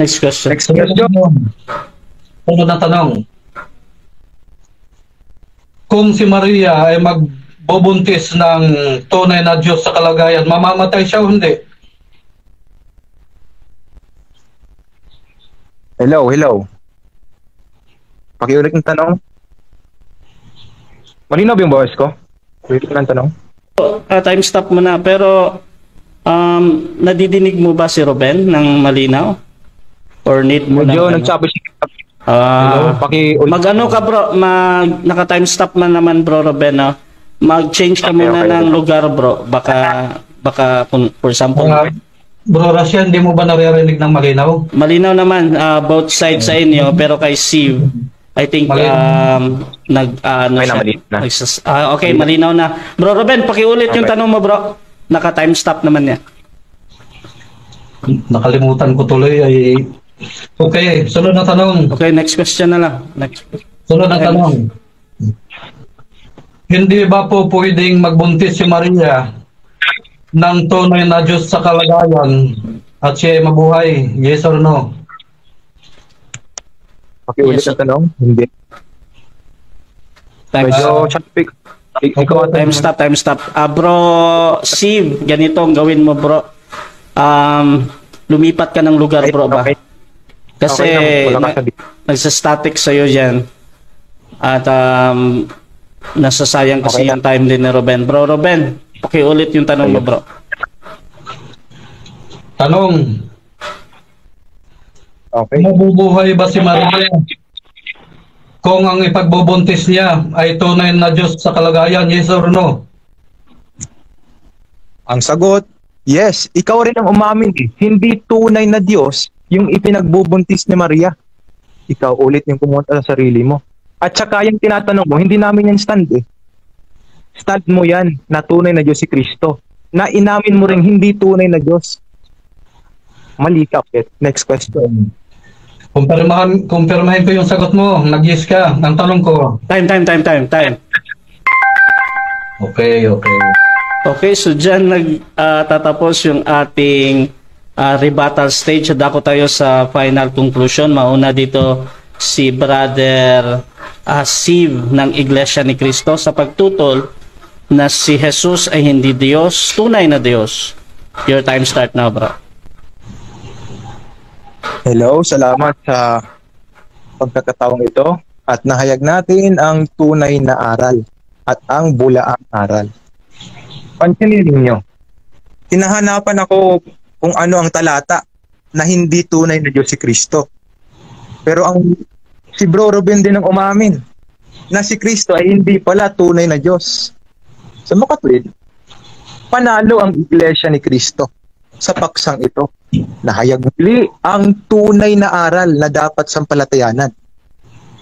Next question. Sunod na tanong. Kung si Maria ay magbubuntis ng tunay na Diyos sa kalagayan, mamamatay siya o hindi? Hello. Pakiulit ng tanong. Malinaw ba yung boses ko? Pakiulit ng tanong. Time stop mo na. Pero nadidinig mo ba si Ruben ng malinaw? Or need mo medyo na? Nagsabi siya Mag-ano ka bro, naka-time stop man naman bro Ruben, no? Mag-change ka muna ng lugar bro. Baka kung for example, Bro Rasya, hindi mo ba naririnig ng malinaw? malinaw naman both sides sa inyo, pero kay Steve I think okay, malinaw na. Bro Ruben, pakiulit yung tanong mo bro. Naka-time stop naman yan. Nakalimutan ko tuloy ay... Okay, sunod na tanong. Okay, next question na lang. Sunod na tanong. Hindi ba po pwedeng magbuntis si Maria ng tunay na Diyos sa kalagayan at siya ay mabuhay? Yes or no? Pakiulit ang tanong? Hindi. Time stop. Bro Steve, ganito ang gawin mo bro. Lumipat ka ng lugar bro ba? Kasi nagsa-static sa'yo dyan. At nasasayang kasi yung time din ni Ruben. Bro Ruben, pakiulit yung tanong mo bro. Tanong. Okay. Mabubuhay ba si Maria kung ang ipagbubuntis niya ay tunay na Diyos sa kalagayan? Yes or no? Ang sagot, yes. Ikaw rin ang umamin eh. Hindi tunay na Diyos yung ipinagbubuntis ni Maria. Ikaw ulit yung pumunta sa sarili mo. At saka yung tinatanong mo, hindi namin yan stand eh. Stand mo yan na tunay na Diyos si Kristo. Na inamin mo rin hindi tunay na Diyos. Mali ka. Next question. Kumpirmahin ko yung sagot mo. Nag-yes ka. Ang tanong ko. Time. Okay. Okay, so dyan tatapos yung ating rebuttal stage. Dako tayo sa final conclusion. Mauna dito si Brother Steve ng Iglesia ni Cristo sa pagtutol na si Jesus ay hindi Diyos, tunay na Diyos. Your time start now, bro. Hello, salamat sa pagkakataong ito at nahayag natin ang tunay na aral at ang bulaang aral. Pansinin ninyo, hinahanapan ako kung ano ang talata na hindi tunay na Diyos si Kristo. Pero si Bro Ruben din ang umamin na si Kristo ay hindi pala tunay na Diyos. Sa makatwid, panalo ang Iglesia ni Kristo sa paksang ito. Nahayag muli ang tunay na aral na dapat sampalatayanan.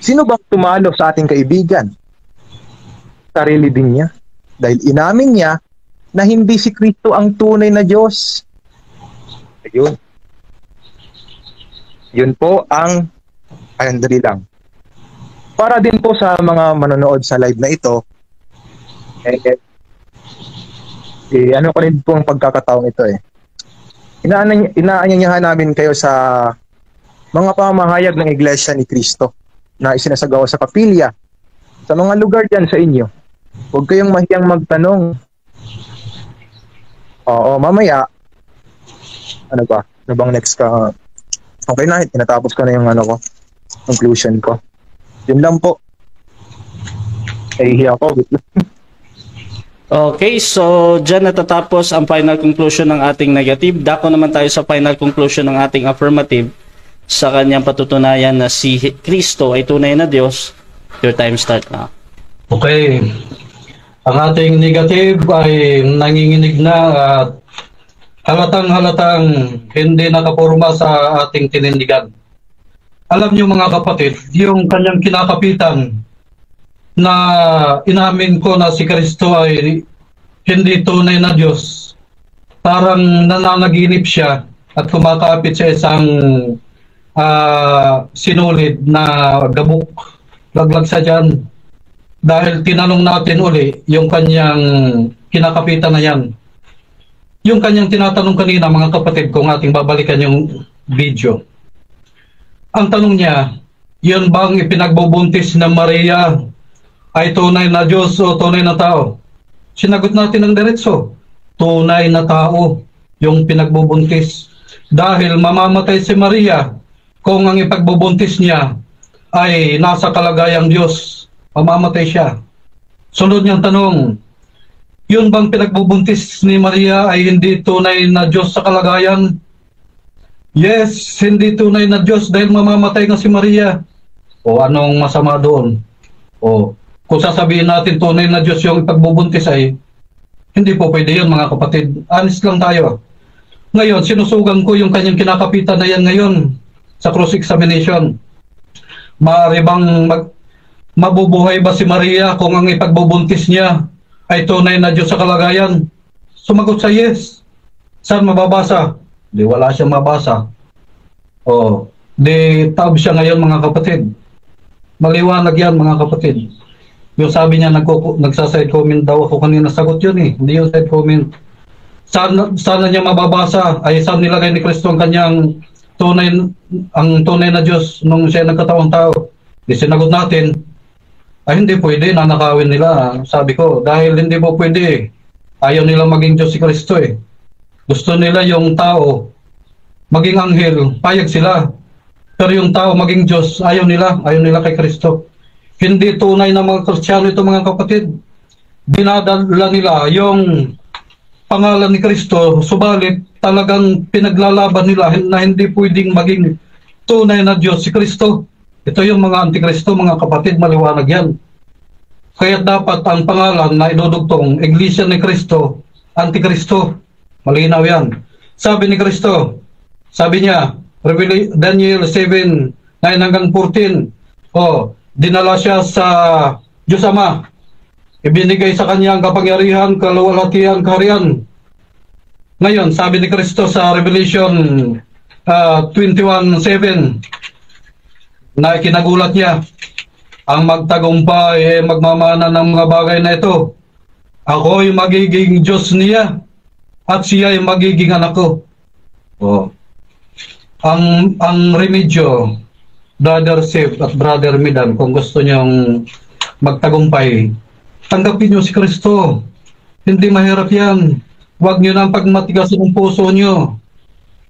Sino bang tumalo sa ating kaibigan? Sarili din niya. Dahil inamin niya na hindi si Kristo ang tunay na Diyos. Ayun. Yun po ang dali lang. Para din po sa mga manonood sa live na ito, ano ko rin po ang pagkakataong ito eh. Inaanyayahan namin kayo sa mga pamahayag ng Iglesia ni Cristo na isinasagawa sa kapilya, sa mga lugar dyan sa inyo. Huwag kayong mahiyang magtanong. Oo, mamaya, ano ba? Ano bang next ka? Okay na, tinatapos ko na yung conclusion ko. Yun lang po. Nahihiya ako. Okay, so dyan natatapos ang final conclusion ng ating negative. Dako naman tayo sa final conclusion ng ating affirmative sa kanyang patutunayan na si Kristo ay tunay na Diyos. Your time start na. Okay. Ang ating negative ay nanginginig na at halatang hindi nakapurma sa ating tinindigan. Alam niyo mga kapatid, yung kanyang kinakapitan na inamin ko na si Kristo ay hindi tunay na Diyos. Parang nananaginip siya at kumakapit sa isang sinulid na gabok. Laglag sa dyan. Dahil tinanong natin uli yung kanyang kinakapitan na yan. Yung kanyang tinatanong kanina mga kapatid, kung ating babalikan yung video. Ang tanong niya, yun bang ipinagbubuntis na Maria ay tunay na Diyos o tunay na tao? Sinagot natin ng diretso, tunay na tao yung pinagbubuntis. Dahil mamamatay si Maria kung ang ipagbubuntis niya ay nasa kalagayang Diyos. Mamamatay siya. Sunod niyang tanong, yun bang pinagbubuntis ni Maria ay hindi tunay na Diyos sa kalagayan? Yes, hindi tunay na Diyos dahil mamamatay nga si Maria. O anong masama doon? O kung sasabihin natin tunay na Diyos yung pagbubuntis ay hindi po pwede yun mga kapatid. Honest lang tayo. Ngayon, sinusugan ko yung kanyang kinakapitan na yan ngayon sa cross-examination. Maaari bang mabubuhay ba si Maria kung ang ipagbubuntis niya ay tunay na Diyos sa kalagayan? Sumagot sa yes. Saan mababasa? Di wala siyang mabasa. O, di taob siya ngayon mga kapatid. Maliwanag yan mga kapatid. Yung sabi niya, nagsaside comment daw ako kanina, sagot yun eh. Hindi yung side comment. Sana niya mababasa ay saan nilagay ni Kristo ang kanyang tunay na Diyos nung siya nagkataong tao. Di sinagot natin, ay hindi pwede, nanakawin nila. Sabi ko, dahil hindi po pwede, ayaw nila maging Diyos si Kristo eh. Gusto nila yung tao maging anghel, payag sila. Pero yung tao maging Diyos, ayaw nila kay Kristo. Hindi tunay na mga Kristiyano ito mga kapatid. Dinadala nila yung pangalan ni Kristo, subalit talagang pinaglalaban nila na hindi pwedeng maging tunay na Diyos si Kristo. Ito yung mga antikristo mga kapatid, maliwanag yan. Kaya dapat ang pangalan na idudugtong, Iglesia ni Kristo, Antikristo. Malinaw yan. Sabi ni Kristo, sabi niya, Daniel 7:9 hanggang 14, dinala siya sa Diyos Ama. Ibinigay sa kanya ang kapangyarihan, kaluwalhatian, kaharian. Ngayon, sabi ni Kristo sa Revelation 21:7, na ikinagulat niya, ang magtagumpay magmamana ng mga bagay na ito. Ako'y magiging Diyos niya at siya ay magiging anak ko. Ang remedyo, Brother Seb at Brother Midan, kung gusto niyong magtagumpay, tanggapin niyo si Kristo. Hindi mahirap yan. Huwag niyo nang pagmatigasin ang puso niyo.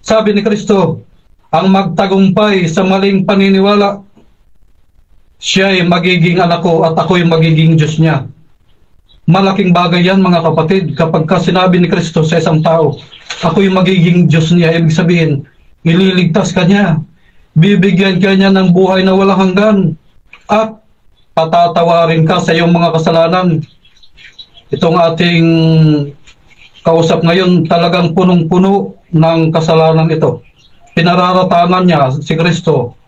Sabi ni Kristo, ang magtagumpay sa maling paniniwala, siya ay magiging anak ko at ako ay magiging Diyos niya. Malaking bagay yan mga kapatid. Kapag sinabi ni Kristo sa isang tao, ako ay magiging Diyos niya, ibig sabihin, ililigtas ka niya. Bibigyan ka niya ng buhay na walang hanggan at patatawarin ka sa iyong mga kasalanan. Itong ating kausap ngayon talagang punong-puno ng kasalanan ito. Pinararatangan niya si Kristo.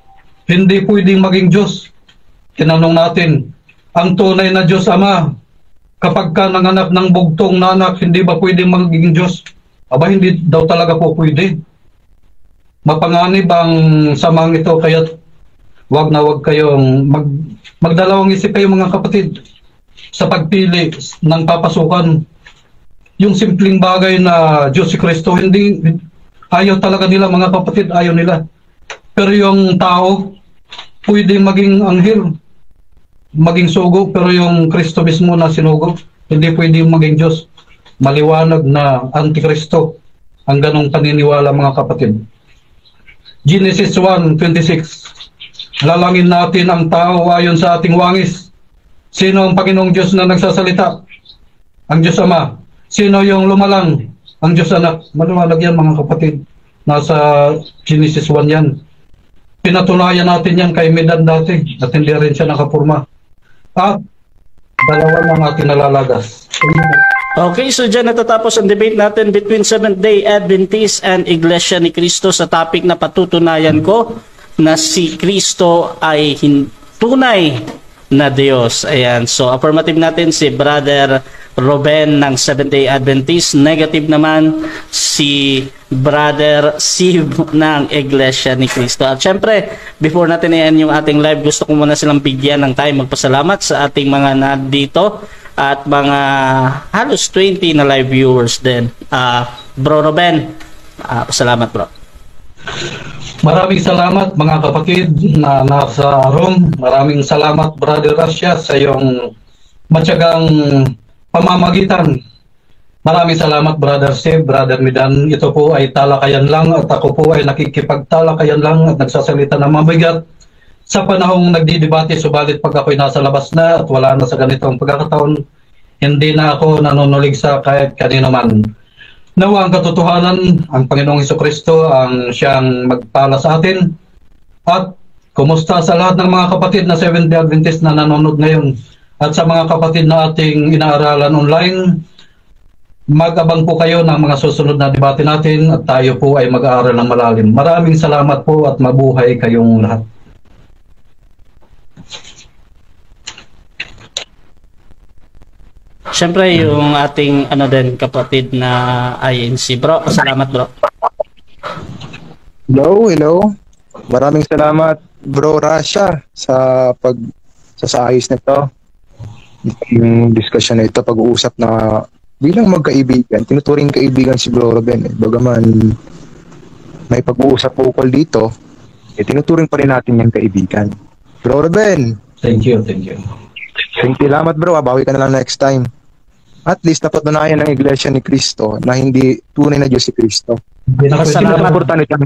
Hindi pwedeng maging Diyos. Tinanong natin, ang tunay na Diyos Ama, kapag ka nanganak ng bugtong na anak, hindi ba pwedeng maging Diyos? Aba, hindi daw talaga po pwede. Mapanganib ang samang ito, kaya wag na wag kayong magdalawang isip kayo mga kapatid sa pagpili ng papasukan. Yung simpleng bagay na Diyos si Kristo, hindi ayaw talaga nila mga kapatid, ayaw nila. Pero yung tao, pwede maging anghel, maging sugo, pero yung Kristo mismo na sinugo, hindi pwede maging Diyos. Maliwanag na antikristo ang ganong paniniwala mga kapatid. Genesis 1:26, lalangin natin ang tao ayon sa ating wangis. Sino ang Panginoong Diyos na nagsasalita? Ang Diyos Ama. Sino yung lumalang? Ang Diyos Anak. Maliwanag yan mga kapatid. Nasa Genesis 1 yan. Pinatunayan natin yan kay Medan dati at hindi rin siya nakapurma. At dalawa ng ating nalalagas. Okay, so dyan natatapos ang debate natin between Seventh-day Adventist and Iglesia ni Cristo sa topic na patutunayan ko na si Cristo ay tunay na Diyos. Ayan, so affirmative natin si Brother Ruben ng Seventh-day Adventist. Negative naman si Brother Siv ng Iglesia ni Cristo. At syempre, before natin i-end yung ating live, gusto ko muna silang bigyan ng time magpasalamat sa ating mga nandito at mga halos 20 na live viewers din. Bro Ruben, pasalamat bro. Maraming salamat mga kapatid na nasa room. Maraming salamat Brother Rasha sa iyong matyagang pamamagitan. Maraming salamat Brother Seb, Brother Midan. Ito po ay talakayan lang at ako po ay nakikipagtalakayan lang at nagsasalita ng mabigat sa panahong nagdidebate, subalit pag ako'y nasa labas na at wala na sa ganitong pagkakataon, hindi na ako nanunulig sa kahit kanino man. Nawa ang katotohanan, ang Panginoong Hesukristo ang siyang magpala sa atin at Kumusta sa lahat ng mga kapatid na Seventh-day Adventist na nanonood ngayon at sa mga kapatid na ating inaaralan online? Mag-abang po kayo ng mga susunod na debate natin at tayo po ay mag-aaral ng malalim. Maraming salamat po at mabuhay kayong lahat. Siyempre, yung ating kapatid na INC. Bro, salamat bro. Hello. Maraming salamat, Bro Rasha, sa ayos na ito. Yung discussion na ito, pag-uusap na bilang magkaibigan, tinuturing kaibigan si Bro Ruben. Bagaman may pag-uusap ukol dito, tinuturing pa rin natin yung kaibigan. Bro Ruben. Thank you. Salamat bro, bawi ka na lang next time. At least napatunayan ng Iglesia ni Cristo na hindi tunay na Diyos si Cristo. Pasalamat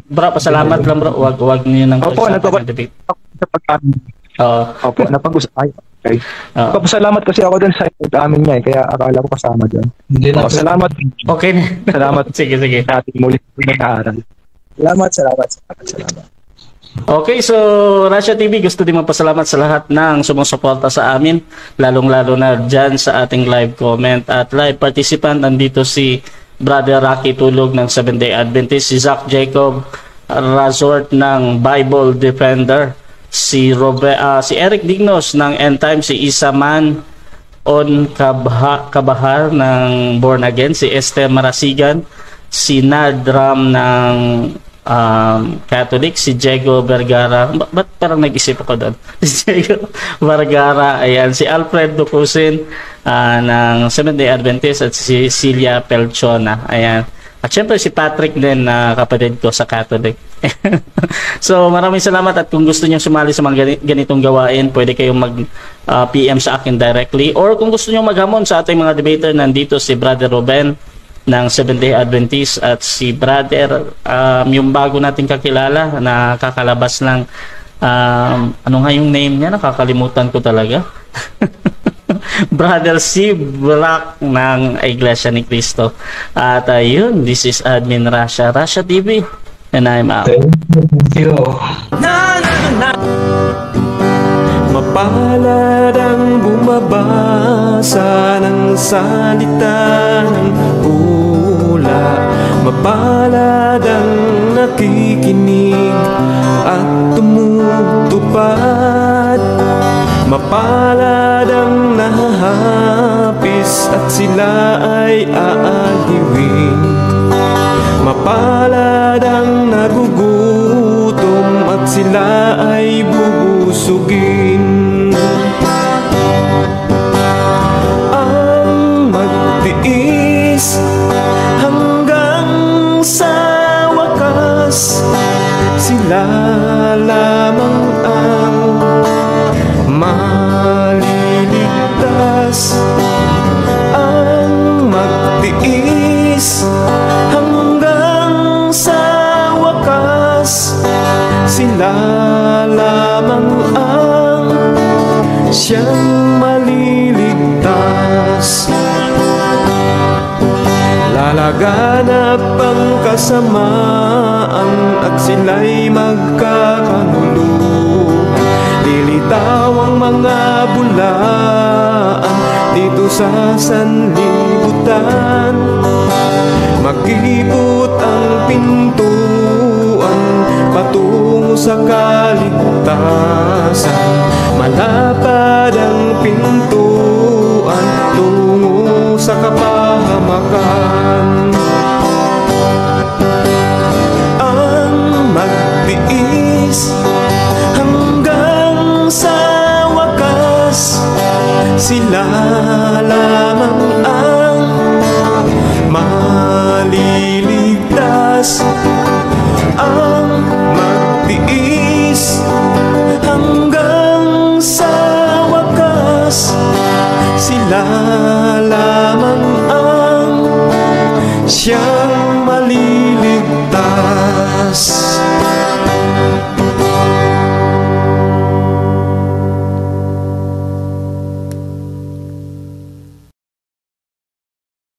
bro, pasalamat lang bro. Wag niyo nang Opo, napag-usap. Okay. Papasalamat kasi ako dun sa amin niya kaya akala ko kasama dyan. Salamat. Okay. Salamat. Sige. Ating muli mag-aaral. Salamat. Okay, so Rasha TV, gusto din magpasalamat sa lahat ng sumusuporta sa amin, lalong-lalo na dyan sa ating live comment at live participant. Nandito si Brother Rocky Tulog ng Seventh-day Adventist, si Zach Jacob Razort ng Bible Defender, si Eric Dignos ng End Time, si Isaman On Kabahar ng Born Again, si Esther Marasigan, si Nadram ng Catholic, si Diego Vergara. Ba't parang nag-isip ako doon? Si Diego Vergara, ayan, si Alfred Ducusin ng Seventh-day Adventist at si Celia Pelchona, ayan. At syempre si Patrick din na kapatid ko sa Catholic. So maraming salamat at kung gusto niyo sumali sa mga ganitong gawain, pwede kayong mag-PM sa akin directly, or kung gusto niyo maghamon sa ating mga debater, nandito si Brother Ruben ng Seventh-day Adventist at si Brother yung bago nating kakilala na kakalabas ng ano nga yung name niya, nakakalimutan ko talaga. Brother Steve Black ng Iglesia ni Cristo. At ayun, this is Admin Rasha TV, and I'm out. Thank you. Mapalad ang bumabasa ng salita ng hula. Mapalad ang nakikinig at tumutupad. Mapalad ang nahahapis at sila ay aaliwin. Mapalad ang nagugutom at sila ay bubusugin. Ang magtiis hanggang sa wakas, sila lamang ang maliligtas. Ang magtiis hanggang sa wakas, sila lamang ang siyang maliligtas. Lalaganap ang kasamaan at sila'y magkakanuluhan. Lilitaw ang mga bulaan dito sa sanlibutan. Mag-ipot ang pintuan patungo sa kaligtasan. Malapad ang pintuan tungo sa kapahamakan. Ang magtiis hanggang sa wakas, sila lamang ang maliligtas. Ang magtiis hanggang sa wakas, sila lamang ang siyang maliligtas.